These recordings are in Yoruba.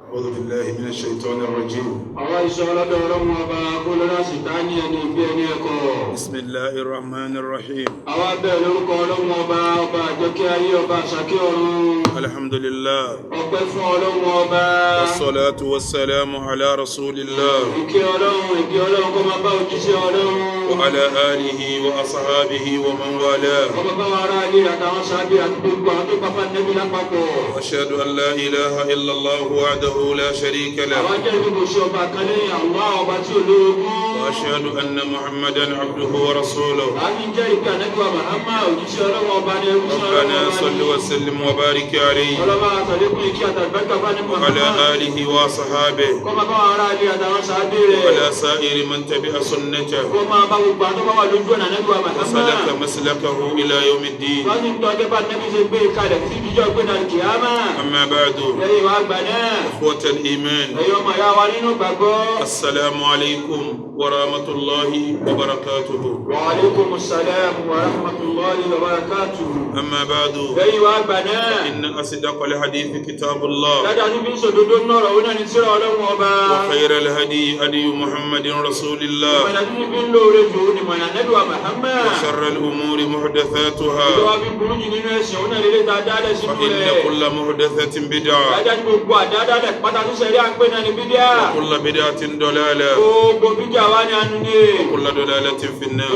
أعوذ بالله من الشيطان الرجيم. بسم الله الرحمن الرحيم. الحمد لله والصلاة والسلام على رسول الله وعلى آله وأصحابه ومن والاه. وأشهد أن لا إله إلا الله وحده لا شريك له وأشهد أن محمدا عبده ورسوله. ربنا صل وسلم وبارك عليه وعلى آله وصحابه وعلى سائر من تبع سنته وسلك مسلكه إلى يوم الدين. أما بعد، إخوة الإيمان، السلام عليكم ورحمة الله وبركاته. وعليكم السلام ورحمة الله وبركاته. أما بعد، إن أصدق الحديث كتاب الله وخير الهدي هدي محمد رسول الله وشر الأمور محدثاتها فإن كل محدثة بدعة وكل بدعة ضلالة وكل ضلالة في النار.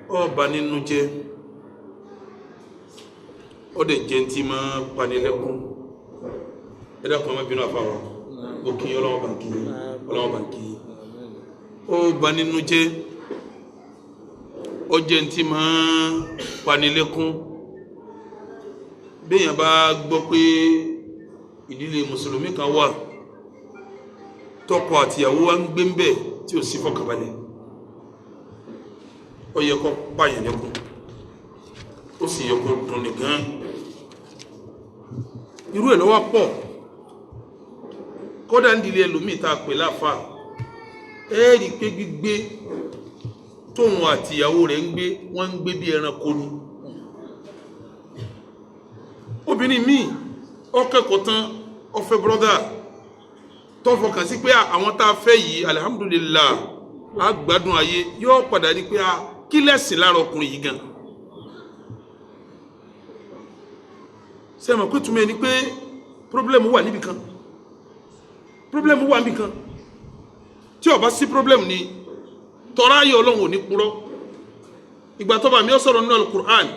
Ọba nínú jẹ́ ó dẹ̀ jẹ́ tí máa panilẹ́kún. Ẹ dákun ọmọ bínú àfàwọ̀ ó kí ọlọ́wọ́ bá kí ọba nínú jẹ́ ó jẹ́ tí máa panilẹ́kún. Béèyàn bá gbọ́ pé ìdílé mùsùlùmí kan wà tọkọ àtìyàwó wa ń gbé ń bẹ̀ tí ò sí fọkànbalẹ̀, ó yẹ kó pààyàn lẹ́kún, ó sì yẹ kó dùn nìkan. Irú ẹ̀ lọ́wọ́ pọ̀, kódà ń dilé ẹlòmíì tá a pè láfa rí pé gbígbé tóun àtìyàwó rẹ̀ ń gbé wọ́n ń gbé bí ẹranko ni. Obìnrin míì ó kẹ́kọ̀ọ́ tán ó fẹ́ brọ́dà tó fọkàn sí pé àwọn tá a fẹ́ yìí alihamudulilá a gbádùn ayé, yóò padà rí pé kí lẹ́sìn lára ọkùnrin yìí gan. Ṣé ẹ mọ̀ pé túmọ̀ ẹni pé pírọ́blẹ́mù wà níbi kan, pírọ́blẹ́mù wà níbi kan. Tí ó bá sí pírọ́blẹ́mù ni tọ́ra ayé Ọlọ́run ò ní purọ́. Ìgbà tó bá mi ó sọ̀rọ̀ nínú Al-Qur'an,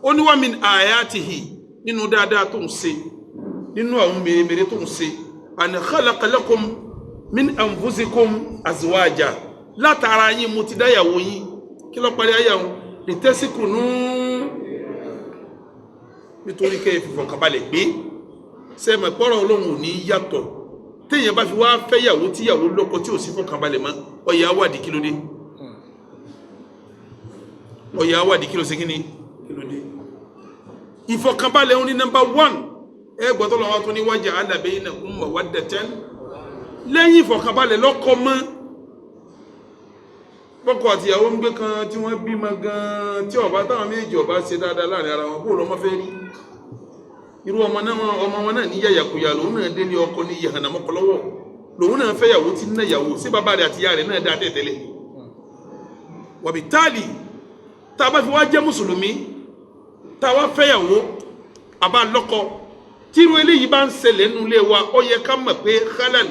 ó ní wa min ayatihi, nínú dáadáa tó ń ṣe, nínú àwọn mèremère tó ń ṣe, an khalaqa lakum min anfusikum azwaja, látara yín mo ti dáyàwó yín. Kí ló parí ayé àwọn litaskunu, nítorí kẹ́ ìfọ̀kànbalẹ̀ gbé. Ṣé ẹ mọ̀ pé ọ̀rọ̀ Ọlọ́run ò ní yàtọ̀ téèyàn bá fi wá fẹ́yàwó tíyàwó lọ́kọ tí ò sí fọ̀kànbalẹ̀ mọ́, ó yá wádìí kí ló dé, ó yá wádìí kí ló ṣe kí ni kí ló dé. Ìfọ̀kànbalẹ̀ òun ni number 1. Ẹ gbọ́dọ̀ lọ́wọ́ tó ní waja'ala bainakum mawaddatan, lẹ́yìn ìfọ̀kànbalẹ̀ lọ́kọ mọ́. Bọ́kọ àtìyàwó ń gbé kan tí wọ́n bímọ gan tí ọba táwọn méjì ọba ṣe dáadáa láàrin ara wọn, kó lọ́mọ fẹ́ rí. Irú ọmọ wọn náà ní yàyàkuyà, lòun náà délé ọkọ ní yàhànà mọ́kọ lọ́wọ́, lòun náà fẹ́ yàwó tí ń ná yàwó sí bàbá rẹ̀ àti ìyá rẹ̀ náà dá tẹ̀tẹ̀lẹ̀. Wàbí táàlì tá a bá fi wá jẹ́ mùsùlùmí tá a wá fẹ́ yàwó àbá lọ́kọ, tí irú eléyìí bá ń ṣẹlẹ̀ nínú ilé wa, ó yẹ ká mọ̀ pé khalal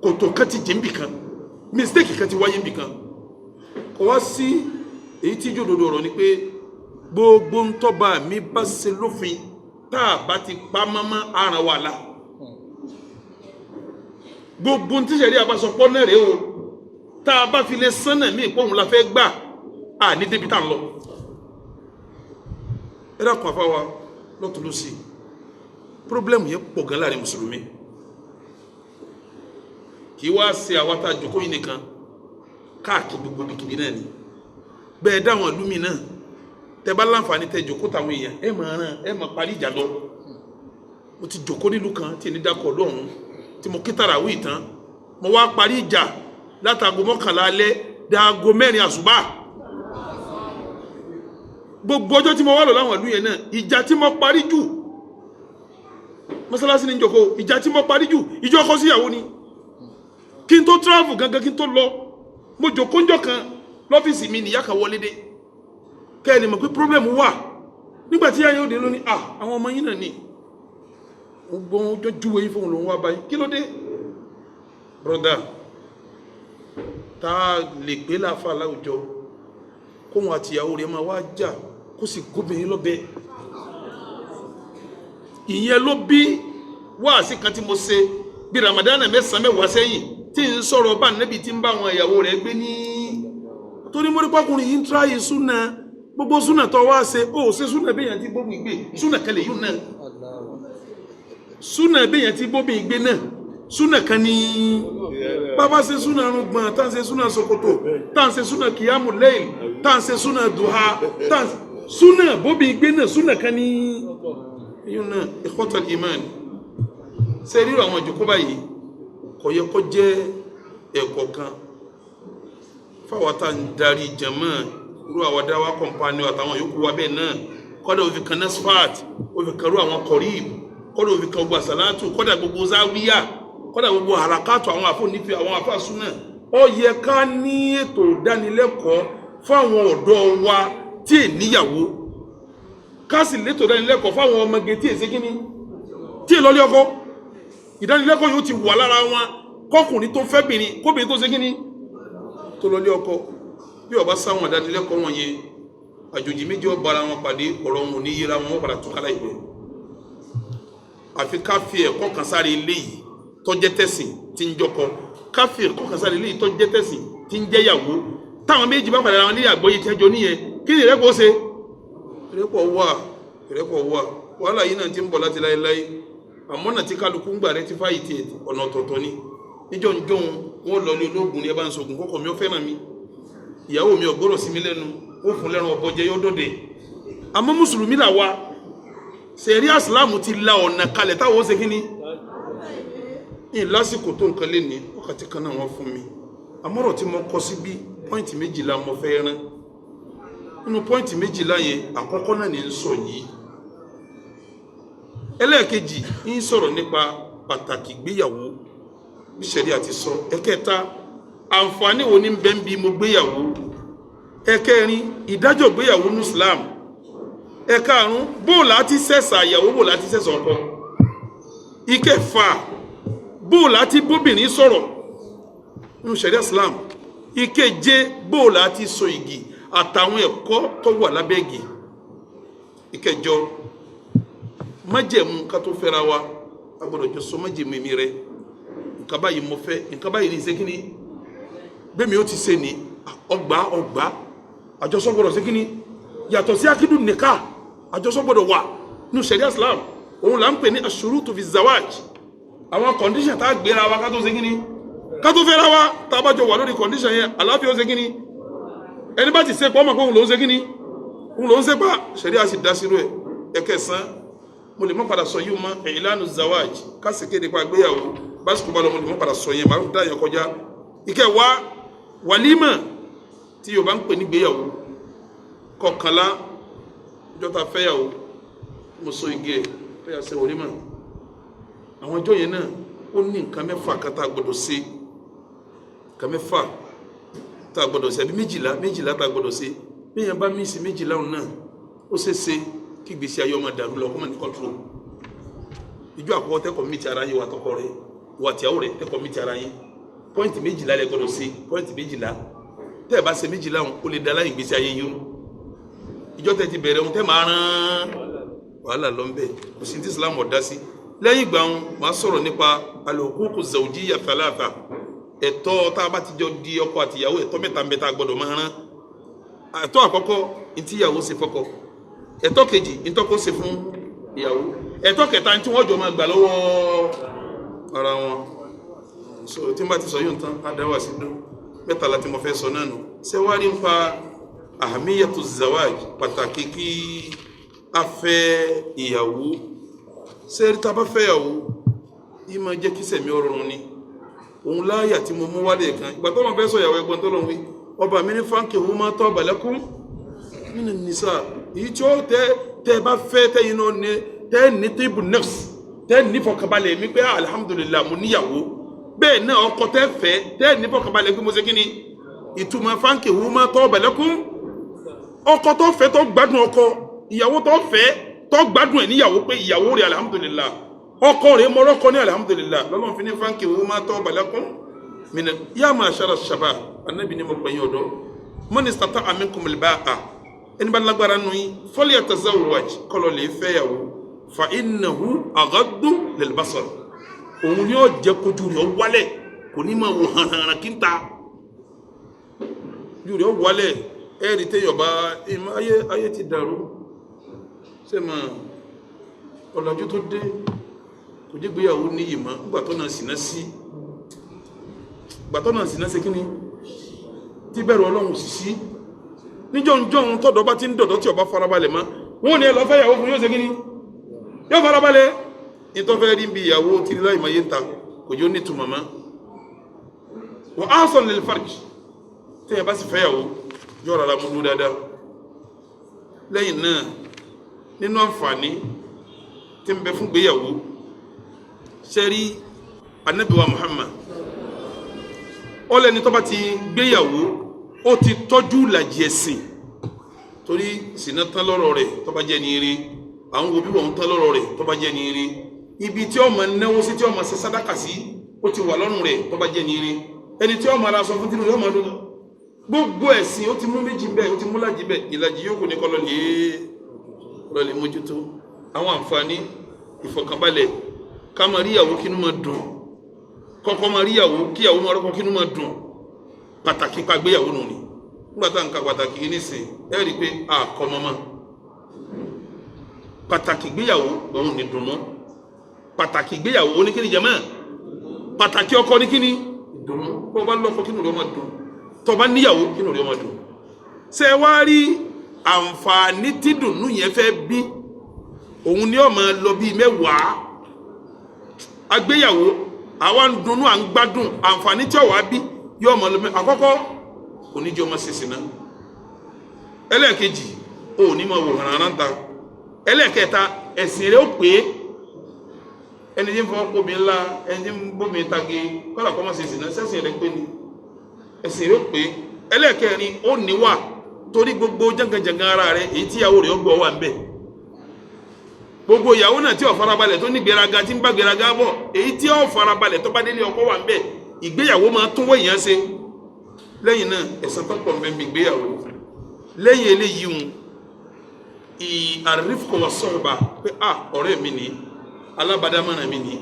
kòtò kan ti jẹ́ níbì kan, mistake kan ti wáyé níbì kan. Kò wá sí èyí tí jòdòdò ọ̀rọ̀ ni pé gbogbo ń tọ́ba mi bá ṣe lófin tá a bá ti pa mọ́mọ́ àràn wà lá. Gbogbo ń tíṣẹ̀rí àbáṣọpọ̀ náà rèé o, tá a bá fi lè sánà ní ìpọ́hùn la fẹ́ gbà á ní débi tá a lọ. Ẹ dákun àfáwà lọ́tún ló sí pírọ́blẹ́mù yẹn pọ̀ gan láàrin mùsùlùmí. Kì í wá ṣe àwa tá a jókòó yìí nìkan, káàkiri gbogbo bìkìbì náà ni. Bẹ́ẹ̀ dáwọn ìlú mi náà tẹ bá láǹfààní tẹ jókòó táwọn èèyàn ẹ máa parí ìjà lọ. Mo ti jókòó nílùú kan tí ní dákọ̀ lọ́hùn tí mo kí tàràwí tán, mo wá parí ìjà látago 11 alẹ́ dáago 4 àsùbá. Gbogbo ọjọ́ tí mo wá lọ láwọn ìlú yẹn náà, ìjà tí mo parí jù mọ́sálásí ní ìjọkó ìjà tí mo parí jù ìjọ ọkọ síyàwó ni kí n tó travel gangan kí n tó lọ mo jòkó ńjọ́ kan lọ́fíìsì mi nìyá kan wọlé dé kẹ́ẹ̀lì mọ̀ pé problem wà nígbàtí yáyé òde lóní àwọn ọmọ yín náà ní gbogbo ọjọ́ júwe yí fún òun wá báyìí kí ló dé brother tá a lè gbé láàfà láwùjọ kóhun àtìyàwó rẹ̀ máa wá jà kó sì gómìnrin lọ́bẹ̀ ìyẹn ló bí wáàsí kan tí mo ṣe bí Ramadan mẹ́sàn-án mẹ́wàá sẹ́yìn tí ń sọ̀rọ̀ bá nẹ́bí tí ń bá àwọn ìyàwó rẹ̀ gbé ní torí mo rí pákùnrin yìí ń tráyè súnà gbogbo súnà tó wá ṣe ó ṣe súnà béèyàn tí gbóbi ìgbé súnà kan lè yún náà súnà béèyàn tí gbóbi ìgbé náà súnà kan ní bàbá ṣe súnà rúgbọ̀n tá ń ṣe súnà ṣòkòtò tá ń ṣe súnà kìyàmù lẹ́yìn tá ń ṣe súnà dùhà tá ń súnà bóbi ìgbé náà súnà kan ní yún náà ikhwatal iman ṣe ríro àwọn ìjòkó báyìí kò yẹ kó jẹ́ ẹ̀kọ́ kan fáwọn tá ń darí jàmáà irú àwọn dáwà kọ̀mpánì àtàwọn yòókù wa bẹ́ẹ̀ náà kọ́dà òfin kan nasfat òfin kan rú àwọn kọ̀ríb kọ́dà òfin kan gbogbo àsàlátù kọ́dà gbogbo záwíyà kọ́dà gbogbo harakátù àwọn àfọ̀nífẹ́ àwọn àfàsúnà ó yẹ ká ní ètò ìdánilẹ́kọ̀ọ́ fáwọn ọ̀dọ́ wa tí è níyàwó ká sì létò ìdánilẹ́kọ̀ọ́ fáwọn ọmọge tí è ṣe kíní tí è lọ́lé ọkọ ìdánilẹ́kọ̀ọ́ yóò ti wà lára wọn kọkùnrin tó fẹ́bìnrin kóbìnrin tó ṣe kíní tó lọ́lé ọkọ bí ọba sáwọn ìdánilẹ́kọ̀ọ́ wọn yẹn àjòjì méjì ọba ara wọn pàdé ọ̀rọ̀ wọn ní yíra wọn padà tún kálá ìgbẹ́ àfi káfí ẹ̀kọ́ kan sáré eléyìí tó jẹ́ tẹ̀sìn tí ń jọkọ káfí ẹ̀kọ́ kan sáré eléyìí tó jẹ́ tẹ̀sìn tí ń jẹ́yàwó táwọn méjì bá padà wọn ní àgbọ́yé tẹ́jọ níyẹn kí ni ìrẹ́pọ̀ ṣe ìrẹ́pọ̀ wà wàhálà yìí náà ti ń bọ̀ láti láéláé àmọ́ náà tí kálukú ń gbà rẹ ti fáyì tiẹ̀ ọ̀nà ọ̀tọ̀ọ̀tọ̀ ni níjọ́ njọ́ wọn lọ lé ológun ní ẹ bá ń sọ̀gùn kọ́kọ́ mi ó fẹ́ràn mi ìyàwó mi ọ̀gbọ́rọ̀ sí mi lẹ́nu ó fún lẹ́nu ọ̀bọ jẹ yọ́ dọ́dẹ̀ àmọ́ mùsùlùmí là wa sẹ̀rí àsìláàmù ti la ọ̀nà kalẹ̀ táwọn ó ṣe kí ni ní lásìkò tó nǹkan lé ní wákàtí kan náà wọ́n fún mi àmọ́rọ̀ tí mo kọ sí bí pọ́ìntì méjìlá mo fẹ́ rán nínú pọ́ìntì méjìlá yẹn àkọ́kọ́ náà ní ń sọ yìí ẹlẹ́ẹ̀kejì ń sọ̀rọ̀ nípa pàtàkì ìgbéyàwó bí sẹ̀rí àti sọ ẹ̀kẹta àǹfààní wo ní bẹ́ẹ̀ bí mo gbéyàwó ẹ̀kẹrin ìdájọ́ gbéyàwó ní Islam ẹ̀karùn bóòlù àti sẹ́sà ìyàwó bóòlù àti sẹ́sà ọkọ ìkẹfà bóòlù àti bóbìnrin sọ̀rọ̀ nínú ṣẹ̀ríà Islam ìkeje bóòlù àti so igi àtàwọn ẹ̀kọ́ tó wà lábẹ́ igi ìkẹjọ májẹ̀mú ká tó fẹ́ra wa agbọ́dọ̀ jọ sọ májẹ̀mú mi rẹ nǹkan báyìí mo fẹ́ nǹkan báyìí ní ìṣe kíní bẹ́ẹ̀ mi ó ti ṣe ní ọgbà àjọsọ gbọ́dọ̀ ṣe kíní yàtọ̀ sí akídùn nìka àjọsọ gbọ́dọ̀ wà ní ṣẹ̀ríà Islam òun là ń pè ní ashurutu fi zawaj àwọn condition tá a gbéra wa ká tó ṣe kíní ká tó fẹ́ra wa tá a bá jọ wà lórí condition yẹn àlàáfíà ó ṣe kíní ẹni bá ti ṣe pọ́ mọ̀ pé òun ló ń ṣe kíní òun ló ń ṣe pa ṣẹ̀ríà sì dá sírú ẹ̀ ẹ̀kẹsàn mo lè mọ́ padà sọ yìí mọ́ ìlànà zawaj ká sì kéde pa gbéyàwó básìkò bá lọ mo lè mọ́ padà sọ yẹn màá dá yẹn kọjá ìkẹwàá wàlímà tí Yorùbá ń pè ní gbéyàwó kọkànlá ìjọta fẹ́yàwó mo so igi ẹ̀ fẹ́yà ṣe wàlímà àwọn ọjọ́ yẹn náà ó ní nǹkan mẹ́fà kan tá a gbọ́dọ̀ ṣe nǹkan mẹ́fà tá a gbọ́dọ̀ ṣe àbí méjìlá tá a gbọ́dọ̀ ṣe bí yẹn bá mísì méjìlá òun náà ó ṣe é ṣe kí gbèsè ayé ọmọ dàrú lọ kọ́mọ̀ ní kọ́ńtró ìjọ àkọ́kọ́ tẹ́kọ̀ọ́ mìtì ara yín wà tọkọ rẹ wà tíyàwó rẹ tẹ́kọ̀ọ́ mìtì ara yín pọ́ìntì méjìlá lẹ gbọ́dọ̀ ṣe pọ́ìntì méjìlá tẹ́ ẹ̀ bá ṣe méjìlá òun ó lè da láyìn gbèsè ayé yín ìjọ tẹ́ ti bẹ̀rẹ̀ òun tẹ́ máa rán wàhálà lọ́nbẹ̀ kò sí ti Islam ọ̀dá sí lẹ́yìn ìgbà wọn máa sọ̀rọ̀ nípa al-huquq zawjiyya thalatha ẹ̀tọ́ tá a bá ti jọ di ọkọ àtìyàwó ẹ̀tọ́ mẹ́ta ń bẹ tá a gbọ́dọ̀ máa rán ẹ̀tọ́ àkọ́kọ́ ìtìyàwó ṣe fọ́kọ ẹ̀tọ́ kejì ìtọ́kọ ṣe fún ìyàwó ẹ̀tọ́ kẹta tí wọ́n jọ máa gbà lọ́wọ́ ara wọn so tí n bá ti sọ yóò tán á dáwà sí dún mẹ́tàlá tí mo fẹ́ sọ náà nù ṣé wá rí nípa ahamiyatu zawaj pàtàkì kí a fẹ́ ìyàwó ṣé rí tá a bá fẹ́ ìyàwó yìí máa jẹ́ kí sẹ̀mí ọrọ̀run ni òun láàyà tí mo mú wálé kan ìgbà tó lọ́n fẹ́ sọ ìyàwó ẹgbọ́n tó lọ́n wí ọba mi ní fáńkì òun máa tọ́ balakum minan nisa èyí tí ó tẹ́ bá fẹ́ tẹ́yìn náà ní tẹ́ ní tíbù nafs tẹ́ ní fọkànbalẹ̀ mi pé alhamdulillah mo níyàwó bẹ́ẹ̀ náà ọkọ tẹ́ fẹ́ tẹ́ ní fọkànbalẹ̀ pé mo ṣe kíni ìtumọ̀ fáńkì wúmọ́ tọ́ bẹ̀lẹ́kún ọkọ tó fẹ́ tó gbádùn ọkọ ìyàwó tó fẹ́ tó gbádùn ẹ̀ níyàwó pé ìyàwó rẹ̀ alhamdulillah ọkọ rẹ̀ mọ́rọ́kọ ní alhamdulillah lọ́lọ́run fi ní fáńkì wúmọ́ tọ́ bẹ̀lẹ́kún mina yá máa ṣara ṣaba anabi ni mo gbẹ̀yìn ọ̀dọ́ man istata'a minkum al-ba'a ẹni bá lágbára nù yín falyatazawwaj kọlọ̀ lè fẹ́ yàwó fa innahu aghaddu lil-basar òun ni ó jẹ́ kojú rẹ̀ wálẹ̀ kò ní máa wò hàn kí n ta ojú rẹ̀ wálẹ̀ ẹ̀rí tẹ́yọ̀bá ayé ti dàrú ṣe máa ọ̀làjú tó dé kò jẹ́ gbéyàwó ní ìmọ̀ gbàtọ́ náà sì náà sí gbàtọ́ náà sì náà sí kíní tí bẹ̀rù ọlọ́run sì sí níjọ́ tọ́dọ̀ bá ti ń dọ̀dọ̀ tí ọba farabalẹ̀ mọ́ wọ́n ní ẹ lọ fẹ́ ìyàwó fún yóò ṣe kíní yóò farabalẹ̀ ìtọ́fẹ́ rí bí ìyàwó tí láì máa yé ń ta kò jẹ́ ó ní ìtumọ̀ mọ́ wọ́n á sọ lil farj tí ẹ bá sì fẹ́ ìyàwó yóò rárá mú dúró dáadáa lẹ́yìn náà nínú àǹfààní tí ń bẹ fún gbéyàwó ṣẹ́rí Ànábì wa Muhammad ọlẹ́ni tó bá ti gbéyàwó ó ti tọ́jú ìlàjì ẹ̀sìn torí sínú tán lọ́rọ̀ rẹ̀ tó bá jẹ́ ní eré àwọn òbí wọn tán lọ́rọ̀ rẹ̀ tó bá jẹ́ ní eré ibi tí ó máa náwó sí tí ó máa ṣe sàdákà sí ó ti wà lọ́rùn rẹ̀ tó bá jẹ́ ní eré ẹni tí ó máa ra aṣọ fún tìǹbù yóò máa dún gbogbo ẹ̀sìn ó ti mú méjì bẹ́ẹ̀ ó ti mú lájì bẹ́ẹ̀ ìlàjì yóò kò ní kọ́ lọ́lẹ̀ mójútó àwọn àǹfààní ìfọ̀kànbalẹ̀ ká máa rí ìyàwó kínú máa dùn kọ́kọ́ máa rí ìyàwó kí ìyàwó máa rọ́kọ́ kínú máa dùn pàtàkì pa gbéyàwó nù ni nígbà tá à ń ka pàtàkì yìí nísìn ẹ rí i pé a kọ́ mọ́mọ́ pàtàkì gbéyàwó òun ní dùnú pàtàkì gbéyàwó oníkíni jẹ́ mọ́ pàtàkì ọkọ oníkíni dùnú bó bá lọ́kọ kínú rẹ̀ máa dùn tó bá níyàwó kínú rẹ̀ máa dùn ṣé wá rí àǹfààní tí dùnú yẹn fẹ́ bí òun ni ó máa lọ bíi mẹ́wàá agbéyàwó àwa ń dunnú à ń gbádùn àǹfààní tí ó wà bí yóò máa lọ mẹ́ àkọ́kọ́ oníjẹ́ ọmọ ṣèṣì náà ẹlẹ́ẹ̀kejì òní máa wò hàn án ta ẹlẹ́ẹ̀kẹta ẹ̀sìn rẹ̀ ó pé ẹni tí ń fọwọ́ kóbi ńlá ẹni tí ń bómi tage kọ́lá kọ́ máa ṣèṣì náà sẹ́sìn rẹ̀ pé ni ẹ̀sìn rẹ̀ ó pé ẹlẹ́ẹ̀kẹrin ó níwà torí gbogbo jàngànjàngàn ara rẹ̀ èyí tí ìyàwó rẹ̀ ó gbọ́ wà ń bẹ̀ gbogbo ìyàwó náà tí ó farabalẹ̀ tó ní gbéraga tí ń bá gbéraga bọ̀ èyí tí ó farabalẹ̀ tó bá délé ọkọ wà ń bẹ̀ ìgbéyàwó máa tún wọ́ èèyàn ṣe lẹ́yìn náà ẹ̀san tó pọ̀ nbẹ̀ ń bí ìgbéyàwó lẹ́yìn eléyìí ń àrífkọ̀ wà sọ̀rọ̀ba pé ọ̀rẹ́ mi ni alábàdámọ̀ràn mi ni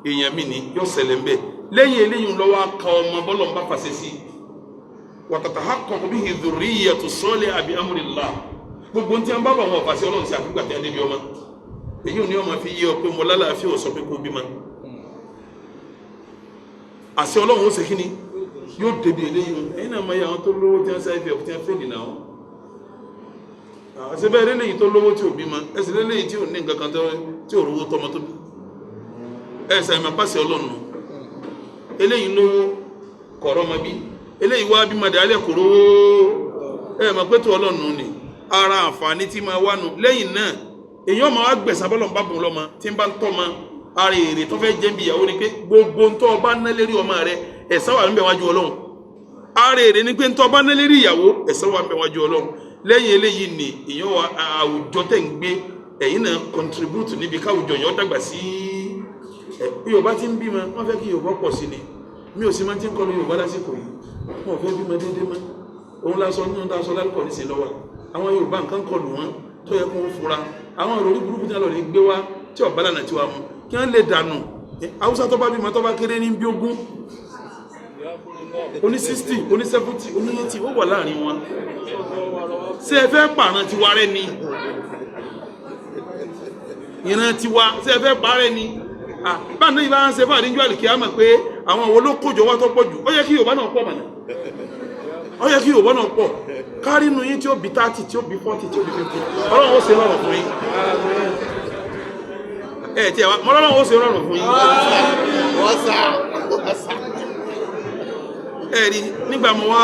èèyàn mi ni yóò ṣẹlẹ̀ ń bẹ̀ lẹ́yìn eléyìí ń lọ́wọ́ aka ọmọ bọ́lọ̀ ń bá fàṣẹ sí wàtàtà ha kọ̀ bí dhurriyyatu salihah bi amrillah gbogbo ntí wọn bá bọ̀ wọn fàṣẹ ọlọ́run sí àfígbà tí a débi ọmọ èyí ò ní ọmọ fi yí ọ pé mo lálàáfíà ò sọ pé kó bímọ àṣẹ ọlọ́run ó ṣe kí ni yóò débi eléyìí ẹ̀yin náà máa yẹ àwọn tó lówó tí wọ́n sáyẹ́ fi ọ̀pọ̀ tí wọ́n fèdè náà àṣẹ bẹ́ẹ̀ lélẹ́yìí tó lówó tí ò bímọ ẹ̀sìn lélẹ́yìí tí ò ní nǹkan kan tí ò rówó tọmọ tó bí ẹ̀sìn àmì pàṣẹ ọlọ́run eléyìí lówó kọ̀rọ̀ ọmọ bí eléyìí wá bímọ dàálẹ̀ kò rówó mọ̀ pé tó ọlọ́run ni ara àǹfààní tí máa wá nù lẹ́yìn náà èyí ọmọ wa gbẹ̀sán bọ́lọ̀ ń bá bùn lọ́mọ tí ń bá ń tọ́ ma ara èrè tó fẹ́ jẹ́ bí ìyàwó ni pé gbogbo ń tọ́ ọba ná lérí ọmọ rẹ ẹ̀san wà ń bẹ wájú ọlọ́run ara èrè ni pé ń tọ́ ọba ná lérí ìyàwó ẹ̀san wà ń bẹ wájú ọlọ́run lẹ́yìn eléyìí ni èyàn wa àwùjọ tẹ̀ ń gbé ẹ̀yin náà contribute níbi káwùjọ yẹn ó dàgbà sí bí Yorùbá ti ń bímọ wọ́n fẹ́ kí Yorùbá pọ̀ sí ni mi ò sì máa ti ń kọlu Yorùbá lásìkò yìí wọ́n fẹ́ bímọ déédéé mọ́ òun lásán nínú dáṣọ lálùkọ̀ ní sí lọ́wọ́ àwọn Yorùbá nǹkan kọlù wọn tó yẹ kó fura àwọn òròrí burúkú tí wọn lọ lè gbé wá tí ọba lànà tí wàá mú kí wọn lè dànù Haúsá tó bá bímọ tó bá kéré ní bí ogún oní 60 oní 70 oní 80 ó wà láàrin wọn ṣé ẹ fẹ́ pààrọ̀ tiwa rẹ ni ìran tiwa ṣé ẹ fẹ́ pààrọ̀ ni báńdé yìí bá ń ṣe fún àdíjú àlìkí á mọ̀ pé àwọn àwọn olókòjò wá tó pọ̀ jù ó yẹ kí Yorùbá náà pọ̀ mọ̀nà ó yẹ kí Yorùbá náà pọ̀ kárí inú yín tí ó bí 30 tí ó bí 40 tí ó bí 50 Ọlọ́run ó ṣe rọrùn fún yín tí Ọlọ́run ó ṣe rọrùn fún yín rí nígbà mo wá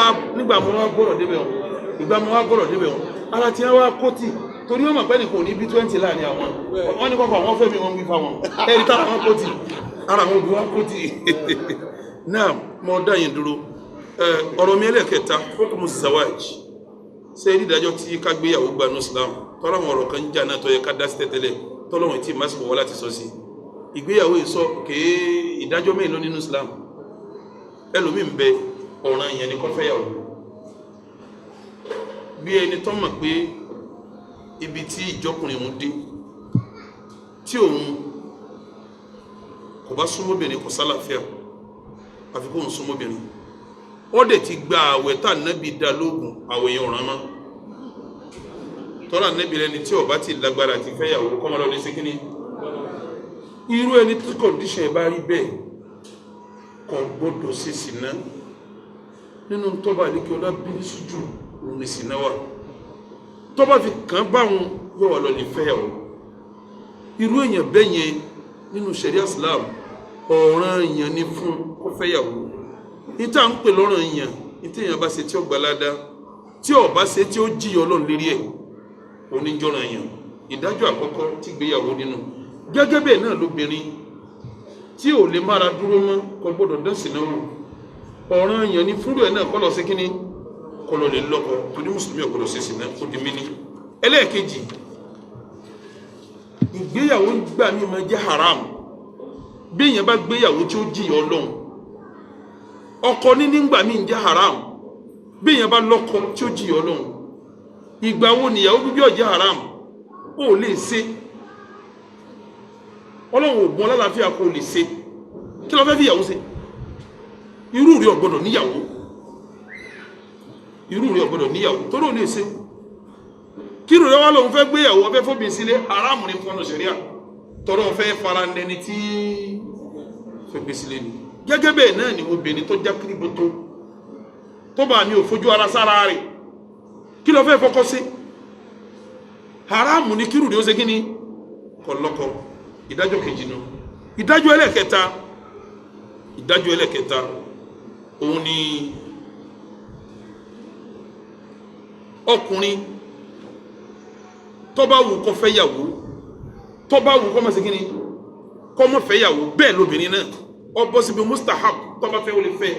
gbọ́rọ̀ débẹ̀ wọn ara tí wọ́n wá kó tì torí wọ́n mọ̀ pé ní kò ní bí 20 láàrin àwọn wọ́n ní kọ́kọ́ àwọn fẹ́mi wọn wí fáwọn ẹ̀rí tára wọn kó tì ara wọn bí wọn kó tì náà mọ́ dáyìn dúró ọ̀rọ̀ mi ẹlẹ́kẹta hukumu zawaj ṣe rí ìdájọ́ tí ká gbéyàwó gba ní Islam tọ́lọ́wọ̀n ọ̀rọ̀ kan jà náà tó yẹ ká dá sí tẹ́tẹ́lẹ̀ tọ́lọ́wọ̀n tí màsí wọ́n láti sọ sí ìgbéyàwó ìsọ kèé ìdájọ́ mélòó nínú Islam ẹlòmí ń bẹ ọ̀ràn yẹn ni kó fẹ́yàwó bí ẹni tó mọ̀ pé ibi tí ìjọkùnrin mú dé tí òun kò bá súnmọ́bìnrin kò sálàáfíà àfi kó ń súnmọ́bìnrin ó dẹ̀ ti gba àwẹ̀ tá nẹ́bí dá lóògùn àwẹ̀ yẹn ọ̀ràn mọ́ tọ́lá nẹ́bí rẹni tí ó bá ti lágbára ti fẹ́yàwó kọ́mọlọ́ ní síkíní irú ẹni tí kọ̀díṣẹ̀ bá rí bẹ́ẹ̀ kò gbọ́dọ̀ sí sínà nínú tọ́ba àlékè ọlá bíní sójú òun ní sínà wà tọ́ba fi kàn báwọn yóò wà lọ lè fẹ́yàwó irú èèyàn bẹ́ẹ̀ yẹn nínú ṣẹ̀ríà Islam ọ̀ràn èèyàn ní fún kó fẹ́yàwó níta ń pè lọ́rọ̀ èèyàn níta èèyàn bá ṣe tí ó gbalada tí ó bá ṣe tí ó jíyọ Ọlọ́run lérí ẹ̀ oníjọ́ràn èèyàn ìdájọ́ àkọ́kọ́ tí gbéyàwó nínú gẹ́gẹ́ bẹ́ẹ̀ náà lóbìnrin tí ò lè mára dúró mọ́ kò gbọ́dọ̀ dẹ́sìn náà wò ọ̀ràn èèyàn ní fúrú ẹ̀ náà kọ́lọ̀ sí kíní kọ́lọ̀ lè lọ́kọ torí mùsùlùmí ọ̀gbọ́dọ̀ sí sìn náà ó di mí ní. ẹlẹ́ẹ̀kejì ìgbéyàwó gbà mí máa jẹ́ haram bí èèyàn bá gbéyàwó tí ó jìyà Ọlọ́run ọkọ níní gbà mí jẹ́ haram bí èèyàn bá lọ́kọ tí ó jìyà Ọlọ́run ìgbà wo nìyàwó bíbí ó jẹ́ haram ó lè ṣe Ọlọ́run ò gbọ́n lálàáfíà kó lè ṣe kí ló fẹ́ fi ìyàwó ṣe irú rí ò gbọ́dọ̀ níyàwó irú rí ò gbọ́dọ̀ níyàwó tó ló lè ṣe kí rò wá lòun fẹ́ gbéyàwó ọfẹ́ fóbi sílé aráàmù ní fọ́nà ṣẹ̀ríà tọrọ fẹ́ fara nẹni tí fẹ́ gbé sílé ni gẹ́gẹ́ bẹ́ẹ̀ náà ni obìnrin tó já kíríbótó tó bá mi ò fojú ara sára rẹ̀ kí ló fẹ́ fọkọ sí aráàmù ní kírù rí ó ṣe kí ni kọlọ́kọ ìdájọ́ kejì nù ìdájọ́ ẹlẹ́kẹta òun ni ọkùnrin tó bá wù kó fẹ́ yàwó tó bá wù kó má ṣe kíni kó má fẹ́ yàwó bẹ́ẹ̀ lóbìnrin náà ó bọ́ síbi mustahab tó bá fẹ́ ó lè fẹ́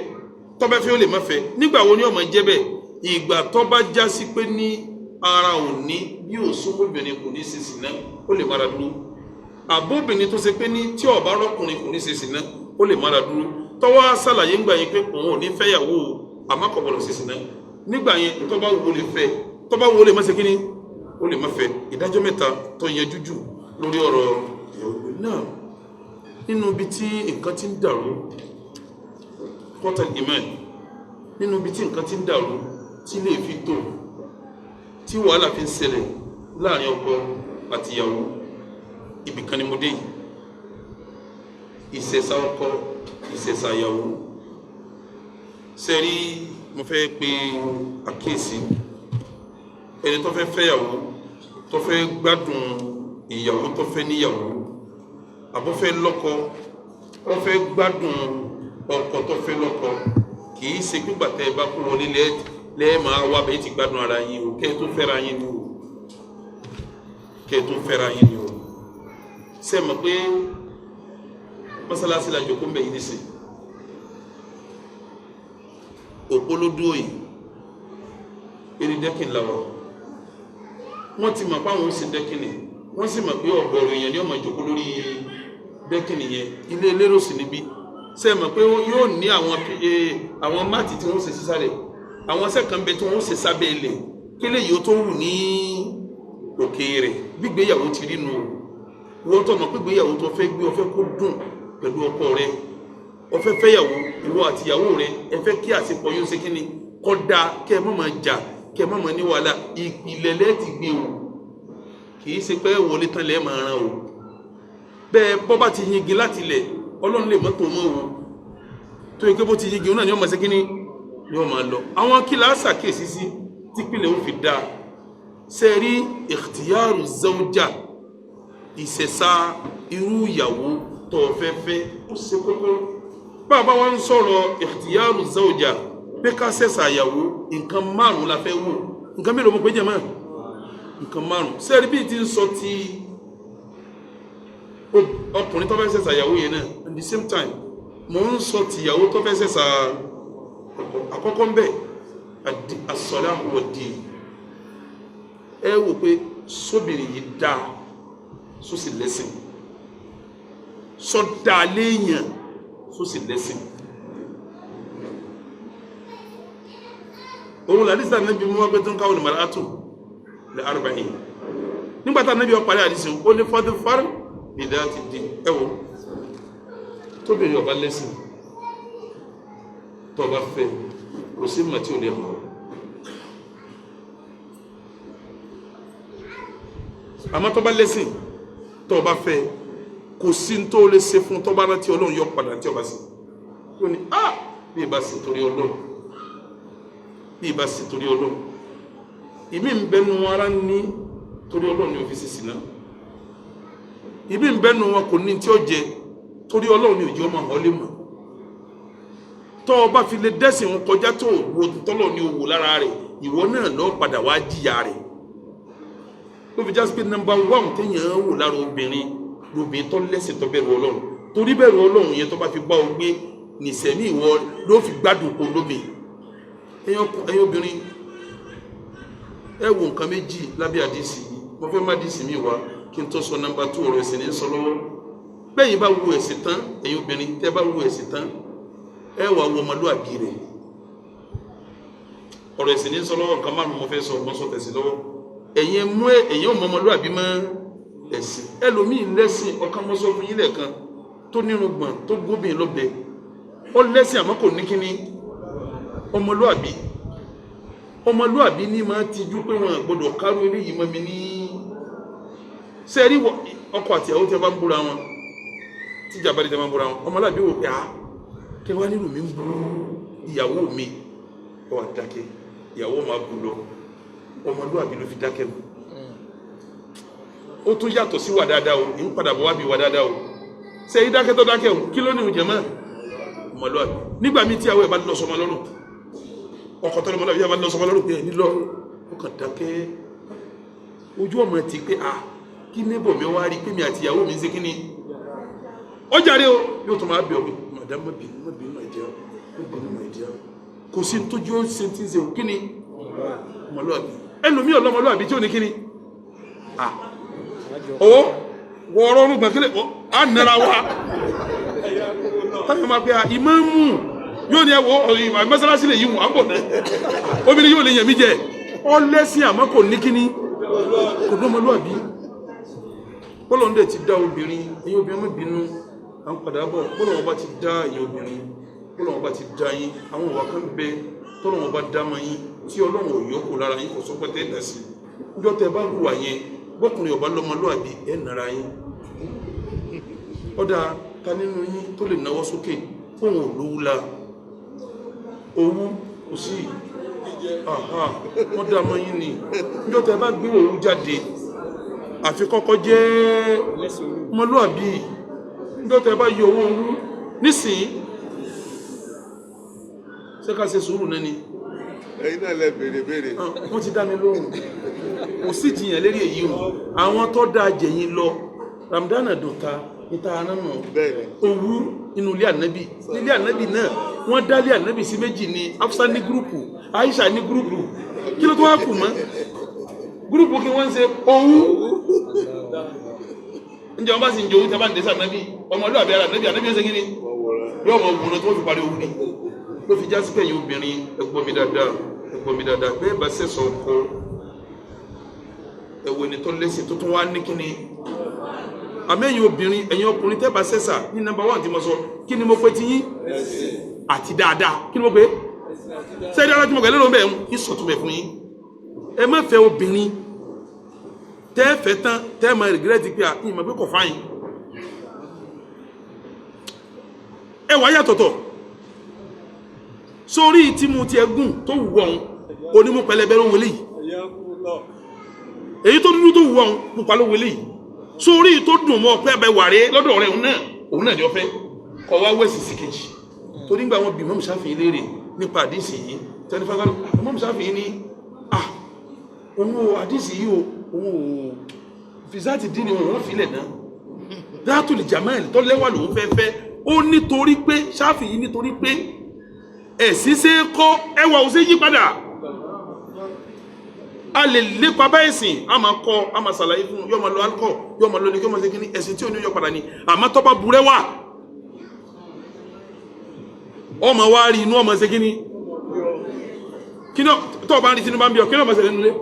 tó bá fẹ́ ó lè má fẹ́ nígbà wo ni ó máa jẹ́ bẹ́ẹ̀ ìgbà tó bá já sí pé ní ara òní bí ò sún obìnrin kò ní ṣe sìná ó lè mára dúró àbóbìnrin tó ṣe pé ní tí ó bá rọ́kùnrin kò ní ṣe sìná ó lè mára dúró tọ́wọ́ ṣàlàyé ńgbà yẹn pé òun ò ní fẹ́ yàwó àmọ́ kò gbọdọ̀ ṣe sìná nígbà yẹn tó bá wù ó lè fẹ́ tó bá wù ó lè má ṣe kíní ó lè má fẹ́ ìdájọ́ mẹ́ta tó yẹ jújù lórí ọ̀rọ̀ ìyàwó náà nínú ibi tí nǹkan ti ń dàrú kọ́tàl iman nínú ibi tí nǹkan ti ń dàrú tí lè fi tó tí wàhálà fi ń ṣẹlẹ̀ láàrin ọkọ àti ìyàwó ibìkan ni mo dé yìí ìṣẹ̀ṣà ọkọ ìṣẹ̀ṣà ìyàwó sẹ́rí mo fẹ́ pe àkíyèsí ẹni tó fẹ́ fẹ́yàwó tó fẹ́ gbádùn ìyàwó tó fẹ́ níyàwó àbó fẹ́ lọ́kọ ó fẹ́ gbádùn ọkọ tó fẹ́ lọ́kọ kì í ṣe gbígbà tẹ́ ẹ bá kú wọlé lẹ́ẹ̀ máa wá bẹ́ẹ̀ ti gbádùn ara yín o kẹ́ ẹ tó fẹ́ra yín ni o kẹ́ ẹ tó fẹ́ra yín ni o ṣe mọ̀ pé mọ́sálásí la jókòó ń bẹ̀ yìí nísìn òpó ló dúró yìí eré dẹ́kìn làwọn wọ́n ti mọ̀ pé àwọn ń ṣe dẹ́kìn ni wọ́n sì mọ̀ pé ọ̀gọ̀rọ̀ èèyàn ni ó máa jókòó lórí dẹ́kìn yẹn ilé elérò sí níbí ṣe mọ̀ pé yóò ní àwọn máàtì tí wọ́n ṣe sísàlẹ̀ àwọn sẹ́kàn bẹ tí wọ́n ṣe sábẹ́ ilẹ̀ kí lè yóò tó wù ní òkè rẹ̀ gbígbéyàwó ti rí nu wọ́n tó mọ̀ pé gbéyàwó tó fẹ́ gbé ọfẹ́ kó dùn pẹ̀lú ọkọ rẹ̀ ọfẹ́ fẹ́yàwó ìwọ àti ìyàwó rẹ̀ ẹ fẹ́ kí àsìkò yóò ṣe kíni kọ́ da kẹ́ ẹ má máa jà kẹ́ ẹ má máa ní wàhálà ìpìlẹ̀ lẹ́ẹ̀tì gbé o kì í ṣe pé wọlé tán lẹ́ẹ̀ máa ràn o bẹ́ẹ̀ bọ́ bá ti yingi láti lẹ̀ ọlọ́run lè mọ́tò mọ́ o tó yẹ kí bó ti yingi òun náà ni wọ́n máa ṣe kíni ni wọ́n máa lọ àwọn kìlá ṣàkíyèsí sí típìlẹ̀ ó fi dáa ṣe rí ikhtiyaru zawja ìṣẹ̀ṣà irú ìyàwó tó fẹ́fẹ́ ó ṣe kókó bàbá wa ń sọ̀rọ̀ ikhtiyaru zawja pé ká ṣẹ̀ṣà ìyàwó nǹkan márùn-ún la fẹ́ wò nǹkan mélòó mo pé jẹ́ mọ́ nǹkan márùn sẹ́ẹ̀rí bíi ti ń sọ ti ọkùnrin tó fẹ́ ṣẹ̀ṣà ìyàwó yẹn náà at the same time mo ń sọ ti ìyàwó tó fẹ́ ṣẹ̀ṣà àkọ́kọ́ ń bẹ̀ as-salahu wad-din ẹ wò pé sóbìnrin yìí dáa só sì lẹ́sìn sọ dáa léèyàn só sì lẹ́sìn òun làdísà níbi mú wá pé tó ń káwọn ìmọ̀látò lè arba'in nígbàtà níbi ọparí àdísì ó ní fadfar bidati din ẹwọ tóbìnrin ọba lẹ́sìn tó bá fẹ́ kò sí mọ̀ tí ò lè mọ̀ àmọ́ tó bá lẹ́sìn tó bá fẹ́ kò sí tó lè ṣe fún tó bá rántí Ọlọ́run yọ padà tí ọba sí yóò ní bí ìbá sí torí Ọlọ́run bí ìbá sí torí Ọlọ́run ìmí ń bẹnu ara ní torí Ọlọ́run ní òfìsì sí náà ìmí ń bẹnu wọn kò ní tí ó jẹ torí Ọlọ́run ní òjì ọmọ ọlé mọ̀ tó o bá fi lè dẹ́sìn wọn kọjá tó wo tọ́lọ̀ ní owó lára rẹ̀ ìwọ náà lọ padà wá jìyà rẹ̀ ló fi jásí pé nọ́mbà 1 téèyàn wò lára obìnrin lóbìnrin tó lẹ́sìn tó bẹ̀rù Ọlọ́run torí bẹ̀rù Ọlọ́run yẹn tó bá fi bá o gbé nìsẹ̀mí ìwọ ló fi gbádùn kó lómi ẹ̀yin obìnrin ẹ wo nǹkan méjì lábẹ́ àdìsí mo fẹ́ má dìsí mi wá kí n tó sọ nọ́mbà 2 ọ̀rọ̀ ẹ̀sìn ní sọ lọ́wọ́ bẹ́yìn bá wo ẹ̀sìn tán ẹ̀yin obìnrin tẹ́ bá wo ẹ̀sìn tán ẹ wà wo ọmọlúwàbí rẹ̀ ọ̀rọ̀ ẹ̀sìn ní sọ lọ́wọ́ nǹkan márùn mo fẹ́ sọ mo sọ tẹ̀sí lọ́wọ́ ẹ̀yin ọmọ ọmọlúwàbí mọ́ ẹ̀sìn ẹlòmíì lẹ́sìn ọkàn mo sọ fún yín lẹ́ẹ̀kan tó nírùngbọ̀n tó gómìn lọ́bẹ̀ ó lẹ́sìn àmọ́ kò ní kíní ọmọlúwàbí ní máa tijú pé wọn gbọdọ̀ kárú eléyìí mọ́ mi ní sẹ́ẹ̀rí ọkọ àti ìyàwó tí a bá ń búra wọn tí ìjà bá dé tí a bá ń búra wọn ọmọlúwàbí wò pé kẹwàá nínú mi ń bú ìyàwó mi ọ wà dákẹ́ ìyàwó máa bú lọ ọmọlúwàbí ló fi dákẹ́ mu ó tún yàtọ̀ sí wà dáadáa o ń padà bọ̀ wá bí wà dáadáa o sẹ́yìn dákẹ́ tó dákẹ́ o kí ló ní ìjẹ́ mọ́ ọmọlúwàbí nígbà míì tí àwọn ẹ̀ bá lọ sọmọ lọ́rùn ọkọ̀ tọ́lọ́ mọ́lá ìyá bá lọ sọmọ lọ́rùn pé ẹ̀ nílọ ó kàn dákẹ́ ojú ọmọ ti pé kí nébọ̀ mi wá rí pé mi àti ìyàwó mi ń ṣe kí ni ó jàre o yóò tún máa bẹ̀ ọ́ madam mọ́bìnrin my dear kò sí tójú ó ṣe tí ń ṣe kí ni ọmọlúwàbí ẹlòmí ọlọ́mọlúwàbí tí ó ní kí ni owó wọ́ọ̀rọ̀ ọ̀rùn gbàkílẹ̀ á nẹ́ra wá táwọn máa pẹ́ ìmáàmù yóò ní ẹwọ́ mẹ́sàlásí lè yí wọn àpọ̀ obìnrin yóò lè yẹ̀mí jẹ ọ lẹ́sìn àmọ́ kò ní kíní kò lọ́mọlúwàbí bọ́lọ̀ ń dẹ̀ ti dá obìnrin ẹ̀yin obìnrin mọ́ bínú à ń padà bọ̀ bọ́lọ̀ wọn bá ti dá ẹ̀yin obìnrin bọ́lọ̀ wọn bá ti dá yín àwọn ìwà kan bẹ tọ́lọ̀ wọn bá dá mọ́ yín tí Ọlọ́run ò yọkù lára yín kò sọ pé tẹ́ dà sí níjọ́ tẹ́ bá hùwà yẹn bọ́kùnrin ọba lọ́mọlúwàbí ẹ̀ nara yín ọ̀dà ta nínú yín tó lè náwó sókè fóun ò lówó la owó kò sí wọ́n dá mọ́ yín ni níjọ́ tẹ́ bá gbé òun jáde àfi kọ́kọ́ jẹ́ ọmọlúwàbí níjọ́ tẹ́ bá yọ owó orú nísìn ṣé ká ṣe sùúrù náà ni ẹ̀yin náà lẹ béèrè wọ́n ti dá mi lóhùn kò sí jiyàn lérí èyí o àwọn tó dáa jẹ̀yìn lọ Ramadan dùnta níta anámọ̀ owó inú ilé ànábì nílé ànábì náà wọ́n dá ilé ànábì sí méjì ní Hafsa ní gúrùpù Aisha ní gúrùpù kí ló tó wá kù mọ́ gúrùpù kí wọ́n ń ṣe owó ǹjẹ́ wọ́n bá sì ń jowó tẹ́ bá ń dé sí ànábì ọmọlúwàbí ara ànábì ẹ̀ṣẹ́ kí ni yóò mọ̀ ògùn náà tó fi parí owó ni ló fi já sí pé ẹ̀yin obìnrin ẹ gbọ́ mi dáadáa bẹ́ẹ̀ bá sẹ́sọ̀ ọkọ ẹ̀wọ̀ ẹni tó lẹ́sìn tó tún wá ní kí ni àmẹ́yìn obìnrin ẹ̀yin ọkùnrin tẹ́ bá sẹ́sà ní nọ́mbà 1 tí mo sọ kí ni mo pè ti yín àti dáadáa kí ni mo pè sẹ́ẹ̀dí ara tí mo gẹ̀lẹ́ ló ń bẹ̀ ń sọ̀túnbẹ̀ fún yín ẹ má fẹ́ obìnrin tẹ́ fẹ́ tán tẹ́ máa rìgírẹ́tì pé àyìn mọ̀ pé kò fáyìn ẹ wà yàtọ̀tọ̀ sórí tí mo ti ẹgùn tó wù ọ̀hún onímú pẹlẹbẹ ló wọlé yìí èyí tó dúdú tó wù ọ̀hún pupa ló wọlé yìí sórí tó dùn mọ́ pẹ́ bẹ wàrẹ́ lọ́dọ̀ rẹ̀ òun náà jọ fẹ́ kọ wá wẹ́sì sí kejì tó nígbà wọn bí Imam Shafi'i léèrè nípa àdísì yìí tẹnifákàlù Imam Shafi'i ní òun àdísì yìí o òun fìsáàtì dín ní òun filẹ̀ náà dáàtò lè jamal tó lẹ́wà lòun fẹ́fẹ́ ó nítorí pé Ṣáfi'í nítorí pé ẹ̀sìn ṣe é kọ́ ẹwà ò ṣe yí padà a lè lépa bá ẹ̀sìn a máa kọ́ a máa ṣàlàyé fún yóò máa lo alcohol yóò máa lo ní kí wọ́n máa ṣe kíní ẹ̀sìn tí ò ní yọ padà ní àmọ́ tọ́ba burẹ́ wà ọmọ wa rí inú ọmọ ṣe kíní kí ni tọ́ọ̀ bá ń rí sínú bá ń bí ọ kí ni ọmọ ṣẹlẹ̀ nulẹ̀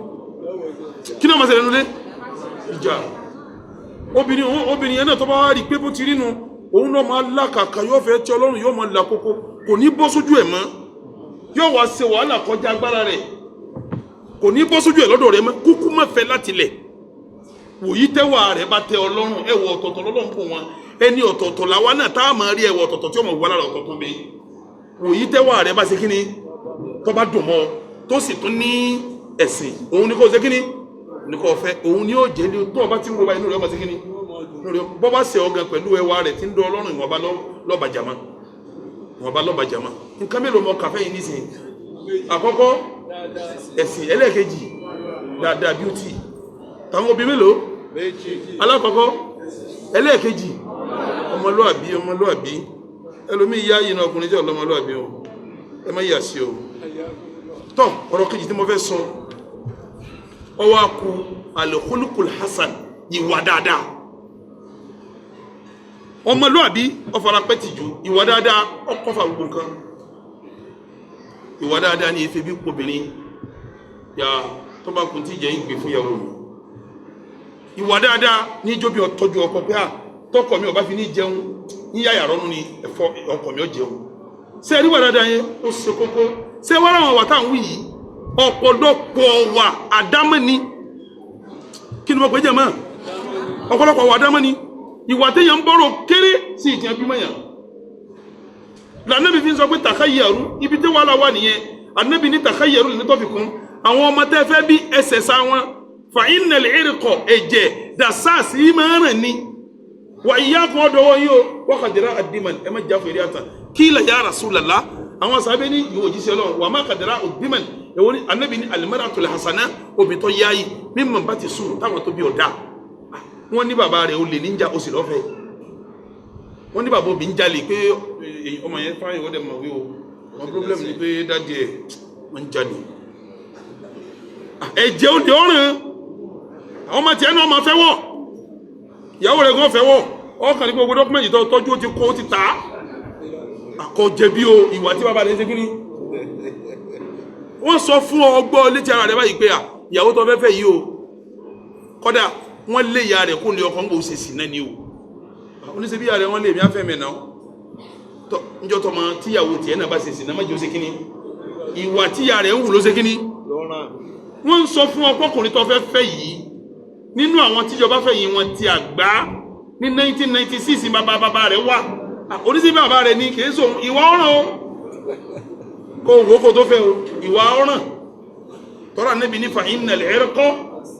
kí ni ọmọ ṣẹlẹ̀ nulẹ̀ ìjà obìnrin yẹn náà tọ́ba wa rí pé bó ti rí nu òun náà máa lákàkà yóò fẹ́ tí Ọlọ́run yóò máa là kókó kò ní bọ́ sójú ẹ̀ mọ́ yóò wá ṣe wàhálà kọjá agbára rẹ̀ kò ní bọ́ sójú ẹ̀ lọ́dọ̀ rẹ̀ mọ́ kúkú má fẹ́ láti lẹ̀ wòyí tẹ́wà rẹ̀ bá tẹ Ọlọ́run ẹ̀wọ̀ ọ̀tọ̀ọ̀tọ̀ lọ́lọ́run fún wọn ẹni ọ̀tọ̀ọ̀tọ̀ làwa náà tá a máa rí ẹ̀wọ̀ ọ̀tọ̀ọ̀tọ̀ tí ó máa wà lára ọ̀tọ̀ọ̀tọ̀ bẹ́ẹ̀ wòyí tẹ́wà rẹ̀ bá ṣe kíni tó bá dùn mọ́ tó sì tún ní ẹ̀sìn òun ni kò ṣe kíni ní kò fẹ́ òun ni yóò jẹ́ ní tó ọba tí ń wo bá inú rẹ̀ ọmọ ṣe kíni bọ́ bá ṣe ọgàn pẹ̀lú ẹwà rẹ̀ tí ń dán Ọlọ́run ìwọ̀nba lọ́bàjàmá ìwọ̀nba lọ́bàjàmá nǹkan mélòó mọ kàfẹ́ yìí nísìnyí àkọ́kọ́ ẹ̀sìn ẹlẹ́ẹ̀kejì dáadáa bíútì táwọn obì mélòó alákọ̀ọ́kọ́ ẹlẹ́ẹ̀kejì ọmọlúàbí ẹlòmí ìyá yìí náà ọkùnrin jẹ́ ọlọ́mọlúàbí o ẹ má yà sí o tọ́ ọ̀rọ̀ kejì tí mo fẹ́ sọ ọwọ́ akú al-khuluqul hasan ìwà dáadáa ọmọlúàbí ọ̀farapẹ́ tìjú ìwà dáadáa ọkọ̀fà gbogbo nǹkan ìwà dáadáa ní efe bí obìnrin ya tó bá kún tí jẹ́ ìgbé fún ìyàwó mi ìwà dáadáa ní ìjọbi ọ̀tọ́jú ọkọ pé à tọkọ mi ò bá fi ní jẹun ní yàyà rọ́nù ni ẹ̀fọ́ ọkọ mi ò jẹun ṣé ìwà dáadáa yẹn ó ṣe kókó ṣé wọ́n ráwọn wà táwọn wí yìí ọ̀pọ̀lọpọ̀ wà àdámẹ́ni kí ni mo pè jẹ́ mọ́ ọ̀pọ̀lọpọ̀ wà àdámẹ́ni ìwà téèyàn ń bọ́rọ̀ kéré sí ìjìyàn bí mẹ́yàn lànàbí fi ń sọ pé tàkáyàrú ibi tí wàhálà wà nìyẹn ànàbí ní tàkáyàrú lè tọ́ fi kún àwọn ọmọ tẹ́ fẹ́ bí ẹsẹ̀ sá wọn fa innal irqa ẹ̀jẹ̀ dàsáàsì máa rìn ní wà ìyá kan ọ̀dọ̀ wọ́n yóò wákàdìrá àdìmàn ẹ má jà fèrè àtà kí la ya Rasulullah àwọn sábẹ́ ní ìwò òjíṣẹ́ Ọlọ́run wà má kàdìrá àdìmàn ẹ̀wọ́n ní ànàbí ní al-mar'atul hasana obì tó yáyì mímọ̀ bá ti sùn táwọn tó bí ọ̀dà wọ́n ní bàbá rẹ̀ olè níjà ó sì lọ́fẹ̀ẹ́ wọ́n ní bàbá obì ń jalè pé ọmọ yẹn fáyìn wọ́n dẹ̀ mọ̀ wí o wọ́n problem ni pé dájú ẹ̀ wọ́n ń jalè ẹ̀jẹ̀ olè ọ̀ràn àwọn ọmọ tiẹ̀ náà máa fẹ́ wọ̀ ìyàwó rẹ̀ gan fẹ́ wọ̀ ọkàn ní gbogbo dọ́kúmẹ̀ntì tó tọ́jú ó ti kó ó ti tà á àkọjẹ̀bi o ìwà tí bàbá rẹ̀ ṣe kí ni wọ́n sọ fún ọgbọ́ létí ara rẹ̀ báyìí pé ìyàwó tó fẹ́ fẹ́ yìí o kọ́dà wọ́n lé ìyá rẹ̀ kó lé ọkọ̀ ń gbò ṣe sí náà ni o oníṣẹ́ bí ìyá rẹ̀ wọ́n lé mi á fẹ́ mi náà níjọ́ tọmọ tíyàwó tiẹ̀ náà bá ṣe sí náà mẹ́jọ ṣe kíní ìwà tíyà rẹ̀ ń wù ló ṣe kíní wọ́n ń sọ fún ọkọ̀kùnrin tó fẹ́ fẹ́ yìí nínú àwọn tíjọba fẹ́ yìí wọn ti àgbá ní 1996 bàbá rẹ̀ wà oníṣẹ́ bí bàbá rẹ̀ ní kìí sọ ìwà ọ̀ràn o kó wò kó tó fẹ́ o ìwà ọ̀ràn tọ́ra níbi nífa innal irqa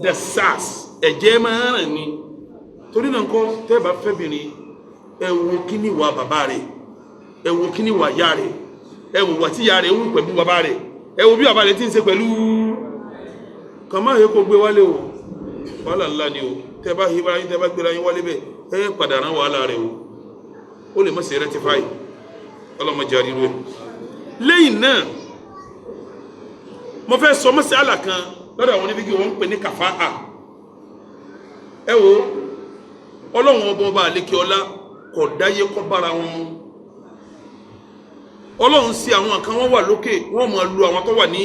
dassas ẹ̀jẹ̀ máa rìn ní torí náà kọ́ tẹ́ bá fẹ́bìnrin ẹ wo kíní wà bàbá rẹ̀ ẹ wo kíní wà yá rẹ̀ ẹ wo wà tí yá rẹ̀ wù pẹ̀lú bàbá rẹ̀ ẹ wo bí bàbá rẹ̀ ti ń ṣe pẹ̀lú kàmá yẹ kó gbé wálé o wàhálà ńlá ni o tẹ́ bá hí báyìí tẹ́ bá gbéra yín wálé bẹ́ẹ̀ ẹ padà rán wàhálà rẹ̀ o ó lè má ṣe rectify ọlọ́mọdé àríwú ẹ̀ lẹ́yìn náà mo fẹ́ sọ mọ́sí àlà kan lọ́dọ̀ àwọn oníbíkì wọ́n ń pè ní kàfáà ẹ wo ọlọ́run ọba àlékè ọlá kò dáyé kọ́ bára wọn mu ọlọ́run sí àwọn kan wọ́n wà lókè wọ́n máa lu àwọn tó wà ní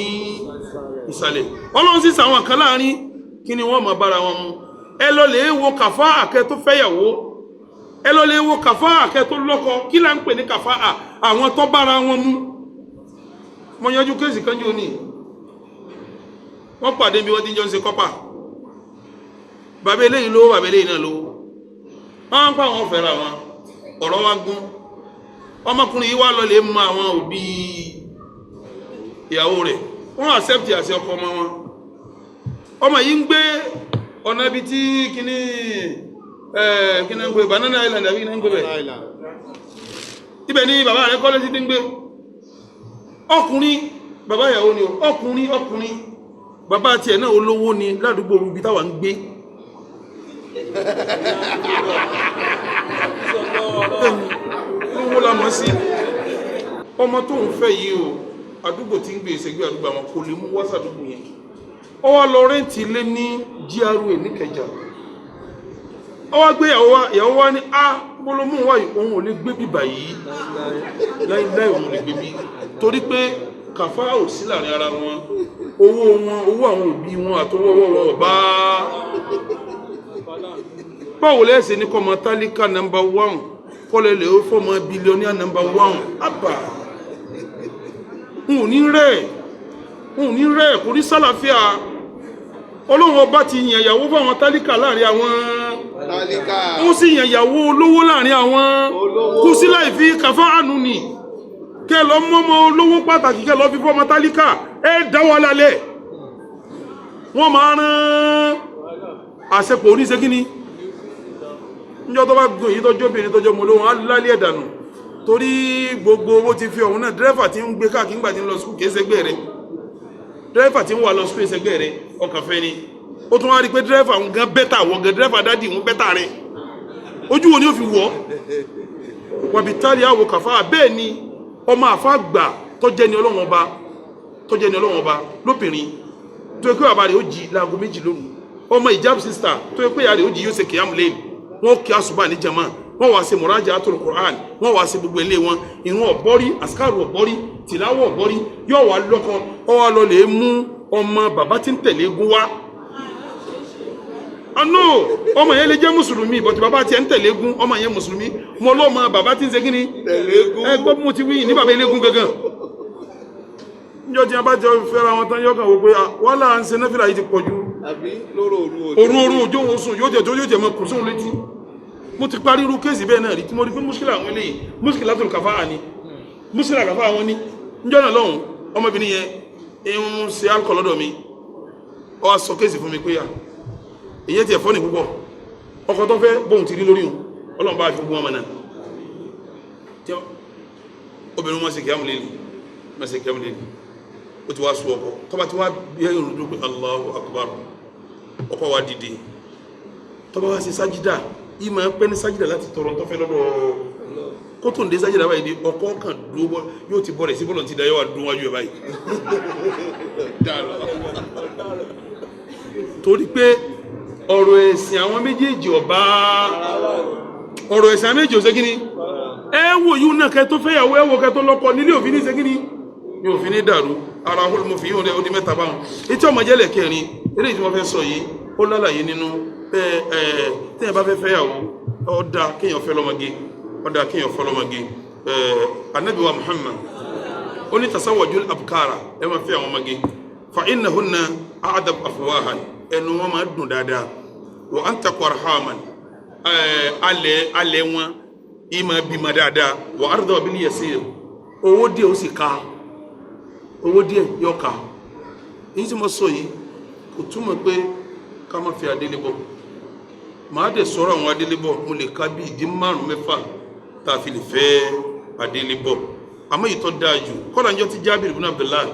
ìsàlẹ̀ ọlọ́run sì sí àwọn kan láàrin kí ni wọ́n máa bára wọn mu ẹ lọ lè wo kàfáà kẹ́ tó fẹ́yàwó ẹ lọ lè wo kàfáà kẹ́ tó lọ́kọ kí là ń pè ní kàfáà àwọn tó bára wọn mu mo yanjú kéèsì kan jù ní wọ́n pàdé bí wọ́n ti jọ ń ṣe kọ́pà bàbá eléyìí lówó bàbá eléyìí náà lówó wọ́n ń pa àwọn fẹ́ra wọn ọ̀rọ̀ wa gún ọmọkùnrin yìí wá lọ lè mọ àwọn òbí ìyàwó rẹ̀ wọ́n accept àṣẹ ọkọ ọmọ wọn ọmọ yìí ń gbé ọ̀nà ibi tí kíní ń gbé Banana Island àbí kíní ń gbé bẹ̀ ibẹ̀ ni bàbá rẹ̀ kọ́lé sí ti ń gbé ọkùnrin bàbá ìyàwó ni ọkùnrin bàbá tiẹ̀ náà olówó ni ládùúgbò ibi táwa ń gbé olówó la mọ̀ sí ọmọ tó ń fẹ́ yìí o àdúgbò tí ń gbé ìṣègbè àdúgbò àwọn kò lè mú wá sàdúgbò yẹn ó wá lọ rẹ́ǹtì ilé ní GRA níkẹjà ó wá gbé ìyàwó wa ní bọ́lọ́mù wáyé òun ò lè gbé bíbà yìí láìláì òun lè gbé bí torí pé kàfá ò sí láàrin ara wọn owó àwọn òbí wọn àtọwọ́wọ́ wọn ọ̀bá báwo lẹ́sẹ̀ ní kọ́mọ tálíkà number 1 kọ́lẹ̀ lè ó fọ́mọ bílíọ̀nìyà number 1 àbà n ò ní rẹ̀ kò ní sálàfíà ọlọ́run ọba ti yàn ìyàwó fáwọn tálíkà láàrin àwọn tálíkà ó sì yàn ìyàwó olówó láàrin àwọn kú sí láì fi kàfá àánú ni kẹ lọ mọ́mọ́ olówó pàtàkì kẹ lọ fi fọ́mọ tálíkà dáwọ́ lálẹ́ wọ́n máa rán àṣepọ̀ oníṣẹ́ kíní níjọ́ tó bá gbọ́n èyí tọ́jọ́ obìnrin tọ́jọ́ mọ́ lóhun alálẹ́ ẹ̀dànù torí gbogbo owó ti fi ọ̀hún náà dírẹ́fà tí ń gbé káàkiri ńgbà tí ń lọ sùkúù kìí ṣẹgbẹ́ rẹ̀ dírẹ́fà tí ń wà lọ sùkúù ṣẹgbẹ́ rẹ̀ ọkàn fẹ́ ni ó tún wá rí pé dírẹ́fà ń gan bẹ́tà wọ̀ gan dírẹ́fà dádì ń bẹ́tà rẹ̀ ojú wo ni ó fi wọ̀ wàbí tálí àwò kàfá bẹ́ẹ̀ ni ọmọ àfa gbà tọ́jẹ́ ni Ọlọ́run ọba lóbìnrin tó yẹ pé bàbá rẹ̀ ó jí láago 2 lóru ọmọ ìjáb sísítà tó yẹ pé ìyá rẹ̀ ó jí yóò ṣe kìyàmù lẹ́yìn wọ́n kí àsùbá ní jama wọ́n wá ṣe mọ̀rájà àtúrò Qur'an wọ́n wá ṣe gbogbo ilé wọn ìrun ọ̀bọ́rí àsìkárù ọ̀bọ́rí tìláwọ̀ ọ̀bọ́rí yóò wá lọ́kọ ọ wá lọ lè mú ọmọ bàbá tí ń tẹ̀lé egun wá ọ̀nà ọmọ yẹn lè jẹ́ mùsùlùmí bọ̀tí bàbá tí ń tẹ̀lé egun ọmọ yẹn mùsùlùmí mo lọ́mọ bàbá tí ń ṣe kí ni tẹ̀lé egun gbọ́ bí mo ti wí ní bàbá eléegun gangan níjọ́ tí a bá jọ fẹ́ra wọn tán yọ́kàn wò pé wọ́n là ń ṣe náfìlà yìí ti pọ̀ ju àbí lóró òru òjò wọn sùn yóò jẹ́ mọ́ kùsùn létí mo ti parí irú kéèsì bẹ́ẹ̀ náà rí tí mo rí pé múṣkìlà àwọn eléyìí múṣkìlà tó kàfà ní múṣkìlà kàfà àwọn ní níjọ́ náà lọ́hùn ọmọbìnrin yẹn ń ṣe alcohol lọ́dọ̀ mi ó wá sọ kéèsì fún mi pé èyí ti ẹ̀fọ́ ní púpọ̀ ọkọ̀ tó fẹ́ bóhun ti rí lórí òun Ọlọ́run bá fi gbọ́n ọmọ náà tí obìnrin wọn sì kí ámúlé ó ti wá sọ ọkọ̀ tó bá ti wá bí ẹ̀yìn òun dúpẹ́ Allahu Akbar ọkọ̀ wá dìde tó bá wá sí sájídà ìmọ̀ pẹ́ ní sájídà láti tọrọ tó fẹ́ lọ́dọ̀ kó tó ń dé sájídà báyìí ní ọkọ̀ kan dúró yóò ti bọ́rẹ̀ sí bọ́lọ̀ ti dáyọ́ wà dún wájú ẹ̀ báyìí torí pé ọ̀rọ̀ ẹ̀sìn àwọn méjèèjì ọba ọ̀rọ̀ ẹ̀sìn àwọn méjèèjì ò ṣe kíní ẹwọ yíò náà kẹ tó fẹ́yàwó ẹwọ kẹ tó lọ́kọ nílé òfin ní ṣe kíní ní òfin ní dàrú ara mo fi yíò rẹ ó di mẹ́ta báwọn etí ọmọ jẹ́lẹ̀ kẹrin eré tí wọ́n fẹ́ sọ yìí ó lálàyé nínú tẹ́yìn bá fẹ́ fẹ́yàwó ọ̀dà kéèyàn fẹ́ lọ́mọge Ànábì wa Muhammad ó ní tasawwajul abkara ẹ máa fẹ́ àwọn ọmọge fa innahunna a'dab afwahan ẹnu wọn máa dùn dáadáa wa antaqu arhaman alẹ́ wọn ìmọ̀ bímọ dáadáa wa arda bil yasir owó díẹ̀ ó sì ká owó díẹ̀ yọ ká èyí tí mo sọ yìí kò túmọ̀ pé ká má fi adélébọ̀ màá dẹ̀ sọ̀rọ̀ àwọn adélébọ̀ mo lè ká bí ìdí 5-6 tá a fi lè fẹ́ adélébọ̀ àmọ́ yìí tó dáa jù kọ́lá njọ́ ti Jábìr ibn Abdullah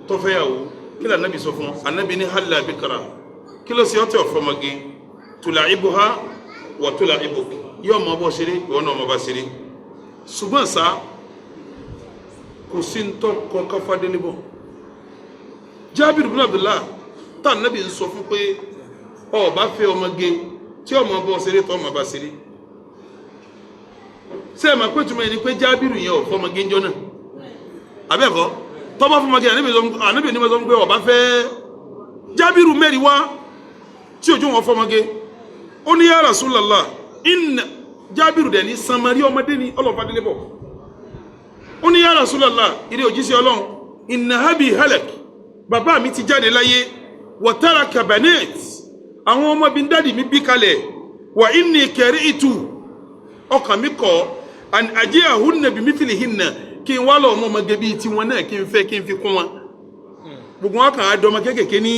tó fẹ́yàwó kí lè Ànábì sọ fún Ànábì ní halla bikra kí ló sì ọtí ọ̀fọ́mọge tula'ibuha wa tula'ibuk yóò mọ bọ́ ṣeré ìwọ náà mọ bá ṣeré ṣùgbọ́n sá kò sí ń tọ́ kọ káfádélébọ̀ Jábìr ibn Abdullah tá Ànábì ń sọ fún pé ó bá fẹ́ ọmọge tí ọmọ bọ́ ṣeré tó ọmọ bá ṣeré ṣé ẹ̀ máa pé túmọ̀ ẹni pé Jábìrù yẹn ọ̀fọ́mọge ń jọ náà abẹ́ẹ̀kọ́ tọ́bá fọ́mọge Ànábì ní mọ́sán pé ó bá fẹ́ Jábìrù mẹ́rin wá tí ojú wọn fọ́mọge ó ní ya Rasulullah inna Jábìrù dẹ̀ ní sanmari ọmọdé ní ọlọ́fàdélébọ̀ ó ní ya Rasulullah ìrẹ òjíṣẹ́ Ọlọ́run inna habi halak bàbá mi ti jáde láyé wa taraka banat àwọn ọmọ bí dádì mi bí kalẹ̀ wa inni kari'tu ọkàn mi kọ̀ an ajiyahunna bi mithlihinna kí n wá lọ ọmọge bí tí wọn náà kí n fẹ́ kí n fi kún wọn gbogbo wọn kàn á dọmọ kékèké ní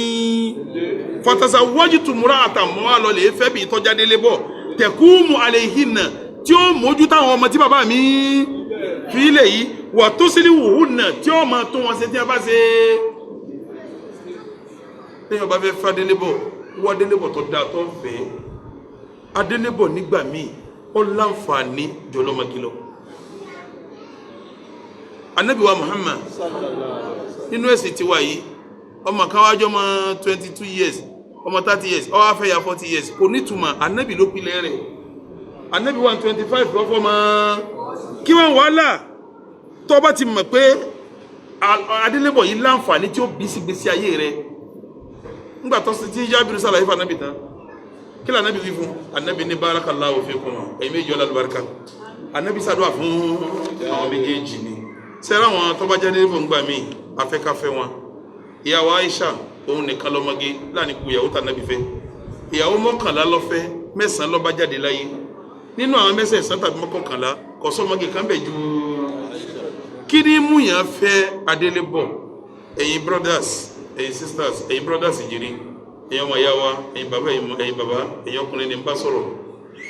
fatasa wajtu mura'atan mọ́ wá lọ lè fẹ́ bí tọ́jáde lébọ̀ tẹ̀kúmù alayhinna tí ó mójú táwọn ọmọ tí bàbá mi fi ilẹ̀ yìí wà tó sílẹ̀ wùhùnà tí ó máa tó wọn ṣe tí a bá ṣe téèyàn bá fẹ́ fẹ́ adélébọ̀ wọ́n adélébọ̀ tó dáa tó fẹ́ adélébọ̀ nígbà míì ó láǹfààní jọlọ́mọge lọ. Ànábì wa Muhammad nínú ẹ̀sìn tiwa yìí ọmọ kan wájọ́ ọmọ 22 years ọmọ 30 years ó wá fẹ́ ya 40 years kò nítumọ̀ Ànábì ló pilẹ̀ rẹ̀. Ànábì 125 lọ́fọ́ mọ́ kí wọ́n wàhálà tó bá ti mọ̀ pé adélébọ̀ yìí láǹfààní tí ó bí sí gbèsè ayé rẹ̀ nígbà tó sì ti Jábìrù sàlàyé fún Ànábì tán kí lè Ànábì wí fún Ànábì ní barakallahu fikum ẹ̀yin méjì ọ̀la lùbáríkà Ànábì ṣàdúrà fún àwọn méjèèjì ni sẹ́rà wọn tó bá jẹ́ adélébọ̀ ńgbà míì afẹ́káfẹ́ wọn ìyàwó Aisha òun nìkan lọ́mọge láàrin kú ìyàwó tànàbì fẹ́ ìyàwó 11 lọ́fẹ́ 9 ló bá jáde láyé nínú àwọn 9 tàbí 11 kò sọ́mọge kan bẹ̀ ju kí ni mú yàn fẹ́ adélébọ̀ ẹ̀yin brothers ẹ̀yin sisters ẹ̀yin brothers ìjìrí ẹ̀yin ọmọ ìyá wa ẹ̀yin bàbá ẹ̀yin ọkùnrin ní bá sọ̀rọ̀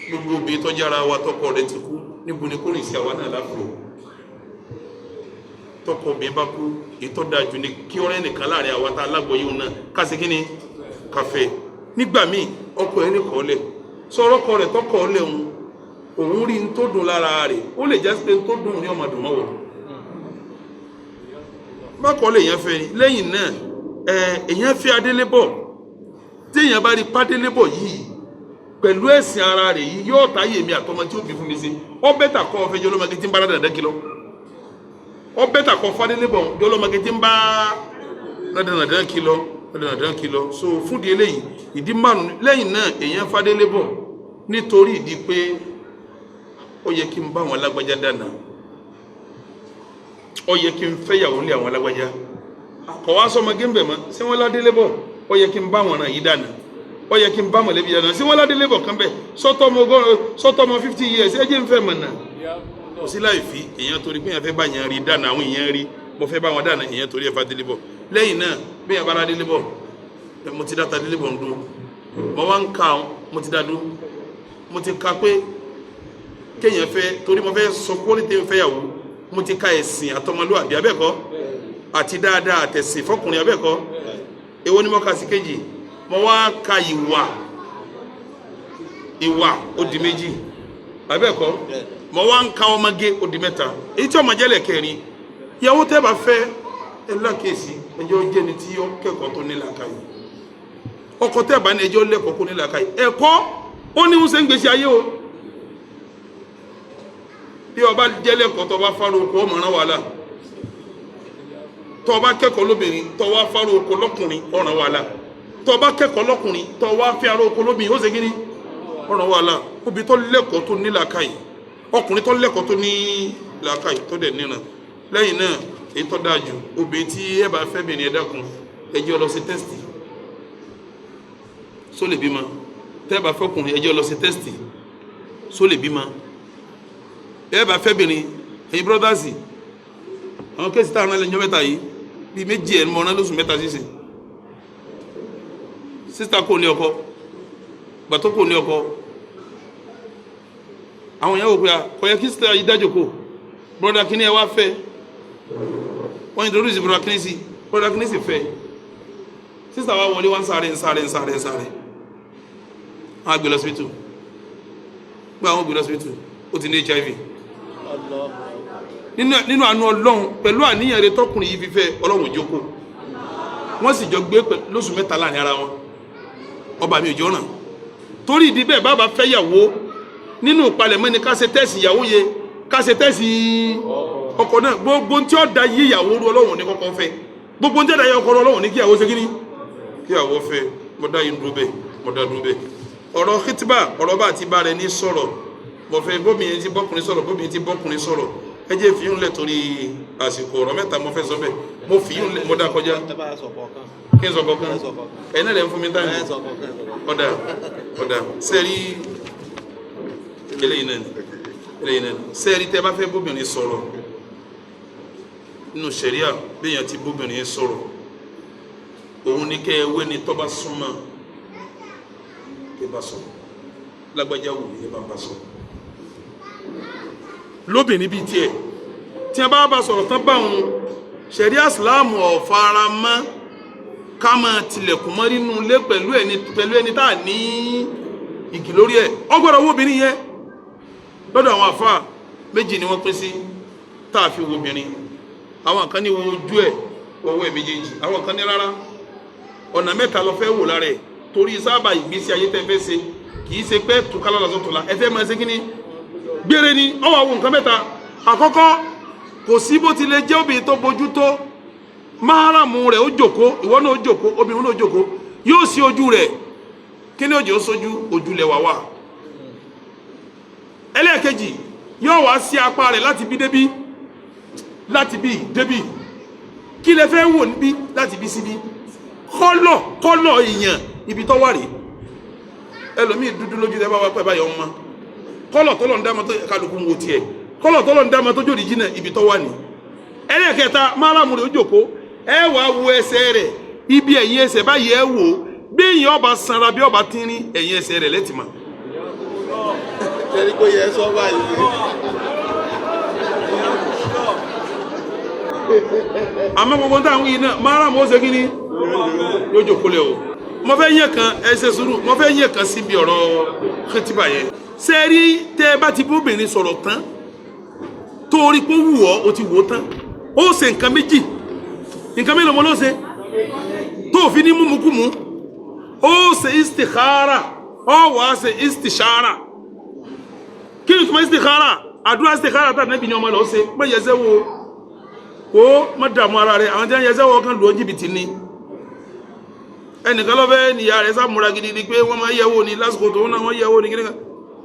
gbogbo obìnrin tó jára wa tọkọ rẹ̀ ti kú níbo ni kò rìn sí àwa náà láfro tọkọ obìnrin bá kú ìtọ́dájú ni kí ọ̀rẹ́ nìkan láàrin àwa tá alágbọ̀yé òun náà kásì kí ni kàfẹ́ nígbà míì ọkọ ẹ̀ ní kọ́lẹ̀ sọ̀rọ̀ kọ rẹ̀ tọkọ ọ̀lẹ̀ òun rí n tó dùn lára rẹ̀ ó lè jásí pé n tó dùn ní ọmọdún mọ́wọ́ bákọ́ lè yẹn fẹ́ ni lẹ́yìn náà èyàn fẹ́ adélébọ̀ tí èyàn bá rí pádélébọ̀ yìí pẹ̀lú ẹ̀sìn ara rẹ̀ yìí yóò táyé mi àtọmọ tí ó bí fún mi sí ọ bẹ́tà kọ́ ọ fẹ́ jọlọ́mọge tí ń bá dáadáa kí lọ ọ bẹ́tà kọ́ fádélébọ̀ jọlọ́mọge tí ń bá dáadáa kí lọ so fún di eléyìí ìdí márùn lẹ́yìn náà èyàn fádélébọ̀ nítorí ìdí pé ó yẹ kí n bá wọn lágbájá dáná ó yẹ kí n fẹ́yàwó lé àwọn alágbájá kọ̀ wá sọmọ gẹ́mbẹ̀ mọ́ sí wọ́n ládélébọ̀ ó yẹ kí n bá wọn ràn yí dáná ó yẹ kí n bá mọ̀lẹ́bí dáná sí wọ́n ládélébọ̀ kan bẹ̀ sọ́tọ́mọ 50 years ẹ jẹ́ n fẹ́ mọ̀ náà kò sí láì fi èèyàn torí pé èèyàn fẹ́ bá yẹn rí dáná àwọn èèyàn rí mo fẹ́ bá wọn dáná èèyàn torí ẹ̀fà délébọ̀ lẹ́yìn náà bí èèyàn bá ládélébọ̀ mo ti dáta délébọ̀ ń dún mo wá ń ka mo ti dá dún mo ti ka pé kéèyàn fẹ́ torí mo fẹ́ sọ quality fẹ́yàwó mo ti ka ẹ̀sìn àtọmọlúwàbí abẹ́ẹ̀kọ́ àti dáadáa àtẹ̀sìn fọkùnrin abẹ́ẹ̀kọ́ èwo ni mo ka sí kejì mo wá ka ìwà ó di méjì abẹ́ẹ̀kọ́ mo wá ń ka ọmọge ó di mẹ́ta èyí tí ọmọ jẹ́lẹ̀ kẹrin ìyàwó tẹ́ bá fẹ́ ẹ lákèsí ẹjọ́ jẹ́ni tí ó kẹ́kọ̀ọ́ tó ní làákàyè ọkọ tẹ́ bá ní ẹjọ́ lẹ́kọ̀ọ́ kó ní làákàyè ẹ̀kọ́ ó ní ń ṣe ń gbèsè ayé o bí ọba jẹ́lẹ̀kọ́ tó bá fáró oko ọmọ rán wàhálà tó bá kẹ́kọ̀ọ́ lóbìnrin tó wá fáró oko lọ́kùnrin ọ̀ràn wàhálà tó bá kẹ́kọ̀ọ́ lọ́kùnrin tó wá fi aró oko lóbìnrin ó ṣe kí ni ọ̀ràn wàhálà obì tó lẹ́kọ̀ọ́ tó ní làákàyè ọkùnrin tó lẹ́kọ̀ọ́ tó ní làákàyè tó dẹ̀ níran lẹ́yìn náà èyí tó dáa jù obìnrin tí ẹ bá fẹ́ bìnrin ẹ dákun ẹ jẹ́ lọ sí tẹ́sítì só lè bímọ tẹ́ bá fẹ́ ọkùnrin ẹ jẹ́ lọ sí tẹ́sítì só lè bímọ ẹ bá fẹ́ bìnrin ẹ̀yin brọ́dásì àwọn kéèsì táwọn náà lẹ́jọ́ mẹ́ta yìí bí méjì ẹ̀ mọ́ náà lóṣù mẹ́ta sísè sísítà kò ní ọkọ gbàtọ́ kò ní ọkọ àwọn ìyàwó pé kò yẹ kí sísítà yìí dájò kò brọ́dá kìíní ẹ wá fẹ́ wọ́n introduce brọ́dá kìíní sí brọ́dá kìíní sì fẹ́ sísítà wa wọlé wá ń sáré wọ́n á gbé lọ síbítù gbé àwọn gbé lọ síbítù ó ti ní HIV nínú àánú Ọlọ́run pẹ̀lú àníyàn rẹ̀ tọkùnrin yìí fífẹ́ Ọlọ́run jókòó wọ́n sì jọ gbé lóṣù mẹ́ta láàrin ara wọn ọba mi ò jọ ràn torí ìdí bẹ́ẹ̀ bàbá fẹ́ yàwó nínú ìpalẹ̀mọ́ ni ká ṣe tẹ́sì ìyàwó yẹ ká ṣe tẹ́sì ọkọ náà gbogbo tí ó da yí ìyàwó rú Ọlọ́run ní kọ́kọ́ fẹ́ gbogbo tí ó da yí ọkọ rú Ọlọ́run ní kí ìyàwó ṣe kí ni kí ìyàwó fẹ́ mo dá yín dúró bẹ́ẹ̀ ọ̀rọ̀ kìtìbà ọ̀rọ̀ bá ti bá rẹ̀ ní sọ̀rọ̀ mo fẹ́ bóbìnrin ti bọ́kùnrin sọ̀rọ̀ ẹ jẹ́ fi yún lẹ̀ torí àsìkò ọ̀rọ̀ mẹ́ta mo fẹ́ sọ bẹ́ẹ̀ mo fi yún lẹ̀ mo dá kọjá kí n sọ kọ̀ọ̀kan ẹ̀ náà lẹ̀ ń fún mi táyì ọ̀dà sẹ́rí eléyìí náà sẹ́rí tẹ́ bá fẹ́ bóbìnrin sọ̀rọ̀ nínú ṣẹ̀ríà béèyàn ti bóbìnrin sọ̀rọ̀ òun ní kẹ́ ẹ wé ni tọ́ bá súnmọ́ kí bá sọ̀rọ̀ lágbájá wù ní bá sọ̀rọ̀ lóbìnrin bíi tiẹ̀ tí a bá sọ̀rọ̀ tán bá òun ṣẹ̀ríà ìsìláàmù ọ̀fara mọ́ ká máa tilẹ̀kùn mọ́ nínú ilé pẹ̀lú ẹni tá à ní igi lórí ẹ̀ ọgbọ́dọ̀ wo obìnrin yẹn lọ́dọ̀ àwọn àfáà méjì ni wọ́n pín sí tá a fi wo obìnrin àwọn kan ní wo ojú ẹ̀ owó ẹ̀ méjèèjì àwọn kan ní rárá ọ̀nà mẹ́ta lọ fẹ́ wò lára ẹ̀ torí sábà ìgbésí ayé tẹ́ fẹ́ ṣe kì í ṣe pé tukala lọ́sọ̀ tó la ẹ fẹ́ máa ṣe kí ni gbére ni ọwọ́ àwọn nǹkan mẹ́ta àkọ́kọ́ kò sí bó ti lè jẹ́ obìnrin tó bójú tó máhàrámù rẹ̀ ó jòkó ìwọ náà ó jòkó obìnrin náà ó jòkó yóò sí ojú rẹ̀ kí ni ó jẹ́ ó sójú ojú lẹ̀ wá wà ẹlẹ́ẹ̀kejì yóò wá sí apá rẹ̀ láti bí débí láti bí débí kí lẹ fẹ́ wò níbí láti bí síbí kọ́lọ̀ èèyàn ibi tó wà rèé ẹlòmíì dúdú lójú tẹ́ bá wá pẹ́ báyọ̀ ọmọ kọ́lọ̀ tọ́lọ̀ ń dáma tó kálukú ń wo tiẹ̀ kọ́lọ̀ tọ́lọ̀ ń dáma tó jòdì jìnnà ibi tó wà ní ẹlẹ́ẹ̀kẹta máàlámù rẹ̀ ó jòkó ẹ wá wo ẹsẹ̀ rẹ̀ ibi ẹ̀yìn ẹsẹ̀ báyìí ẹ wò bí èèyàn ọba sanra bí ọba tínrín ẹ̀yìn ẹsẹ̀ rẹ̀ lẹ́tìmá. Ṣé kò yẹ sọ báyìí? àmọ́ gbogbo táwọn yìí náà máàlámù ó ṣe kí ni yóò jòkó lẹ̀ o mo fẹ́ yẹ kan ẹsẹ̀ sùúrù mo fẹ́ yẹ kan síbi ọ̀rọ̀ kẹtìbà yẹn sẹ́ẹ̀rí tẹ́ ẹ bá ti bóbìnrin sọ̀rọ̀ tán torí pé ó wù ọ́ o ti wò ó tán ó ṣe nǹkan méjì nǹkan mélòó mo ló ṣe tó fi ní múmukúmu ó ṣe istikhara ó wà á ṣe istishara kí ni túmọ̀ istikhara àdúrà istikhara tá nàbì ní ọmọ lọ ṣe pé yẹsẹ̀ wo má dààmú ara rẹ àwọn tí wọ́n yẹsẹ̀ wo kan lù ọ́ jìbìtì ni ẹnìkan lọ́fẹ́ níyà rẹ̀ sàmúra gidi ni pé wọ́n máa yẹ̀wò ní lásìkò tó náà wọ́n yẹ̀wò ní kíníkà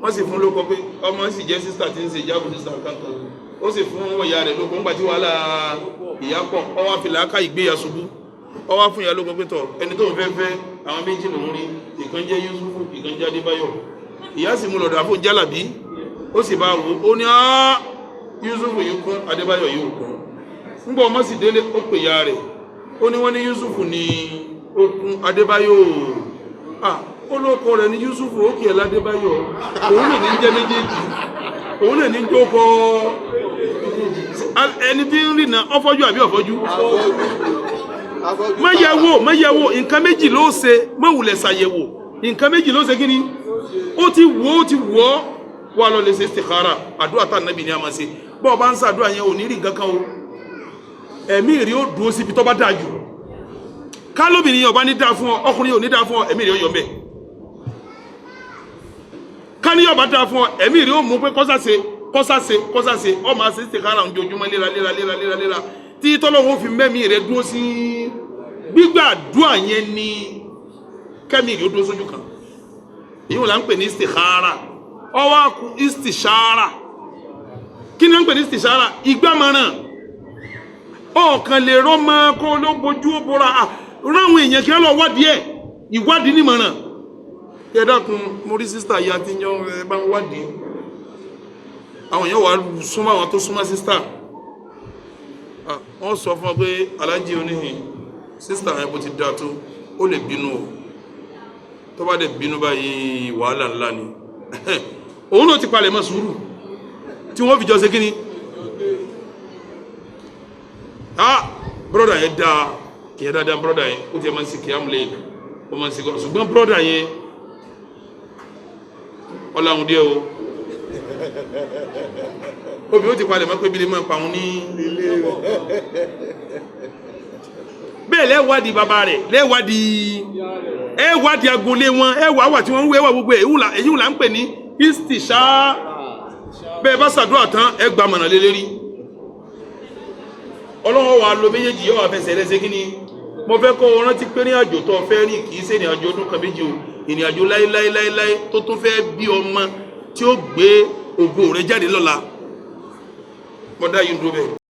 wọ́n sì fún lóko pé ọmọ sì jẹ́ sísítà tí ń ṣe ìjábù sísítà kankan ó sì fún ìyá rẹ̀ lóko ńgbà tí wàhálà ìyá pọ̀ ó wá fi làákà ìgbéyà ṣubú ó wá fún ìyá lóko pé tọ̀ ẹni tó ń fẹ́ àwọn méjì lòún rí ìkan jẹ́ Yusufu ìkan jẹ́ Adébáyọ̀ ìyá sì mú lọ́dọ̀ àfọ̀ jálàbí ó sì bá wò ó ní Yusufu yìí kún Adébáyọ̀ yìí kún ńgbà ọmọ sì délé ó pè ìyá rẹ̀ ó ní wọ́n ní Yusufu ní okun Adébáyọ̀ olóko rẹ̀ ní Yusufu òkè ẹ̀ ládébáyọ̀ òun lè ní jẹ́ méjèèjì òun lè ní jókòó ẹni tí ń rìnà ọfọ́jú àbí ọ̀fọ́jú mẹ́yẹ̀wò nǹkan méjì ló ṣe mẹ́wùlẹ̀ ṣàyẹ̀wò nǹkan méjì ló ṣe kí ni ó ti wò ó wà lọ lè ṣe istikhara àdúrà tá nàbì ní a máa ṣe bọ́ọ̀ bá ń ṣàdúrà yẹn ò ní rí nǹkan kan o ẹ̀mí rí ó dúró síbi tó bá dáa jù kálóbìnrin yọba ní dáa fún ọ ọkùnrin yóò ní dáa fún ọ ẹ̀mí rí ó yọ mbẹ káni yọba dáa fún ọ ẹ̀mí rí ó mú pé kọ́sàse ọ máa ṣe istikhara ojoojúmọ́ léra tí tọ́lọ́wọ́ fi mẹ́mí rẹ̀ dúró sí gbígbàdúrà yẹn ní kẹ́mí rí ó dúró sójú kan èyí wọn là ń pè ní istikhara ọwọ́ àkú istishara kí ni wọ́n ń pè ní istishara ìgbàmọ̀ràn ọ̀kan lè rọ́mọ kó ló bójú ó bóra ráwọn èèyàn kí wọ́n lọ wádìí ẹ̀ ìwádìí nímọ̀ràn ẹ dákun mo rí sísítà yìí àti yan ẹ bá ń wádìí àwọn èèyàn wà súnmọ́ àwọn tó súnmọ́ sísítà wọ́n sọ fún ọ pé alájí oníhìn sísítà yẹn bó ti dáa tó ó lè bínú o tó bá dẹ̀ bínú báyìí wàhálà ńlá ni òun náà ti palẹ̀ mọ́ sùúrù tí wọ́n fi jọ ṣe kí ni broda yẹn dáa kìí dáadáa broda yẹn ó ti ẹ̀ máa ń ṣe kìí amúlẹ̀ yìí ó máa ń ṣe kọ́ ṣùgbọ́n broda yẹn ọlọ́run díẹ̀ o obì ó ti palẹ̀ mọ́ pé bí lè máa pa òun ní bẹ́ẹ̀ lẹ́wàdìí bàbá rẹ̀ lẹ́wàdìí agbolé wọn ẹwà wà tí wọ́n ń wé ẹwà gbogbo èyí là ń pè ní istisha bẹ́ẹ̀ bá ṣàdúrà tán ẹ gbà mọ̀nà lélẹ́rí ọlọ́wọ́ wa lo méjèèjì yọ́ wà fẹsẹ̀ lẹ́sẹ̀ kí ni mo fẹ́ kọ́ wọn rántí pé ní àjò tó fẹ́ rí kìí ṣe ìrìn àjò ọdún kan méjì o ìrìn àjò láéláéláé tó tún fẹ́ bí ọmọ tí ó gbé ògo rẹ̀ jáde lọ́la mọ́dá yìí ń dúró bẹ́ẹ̀.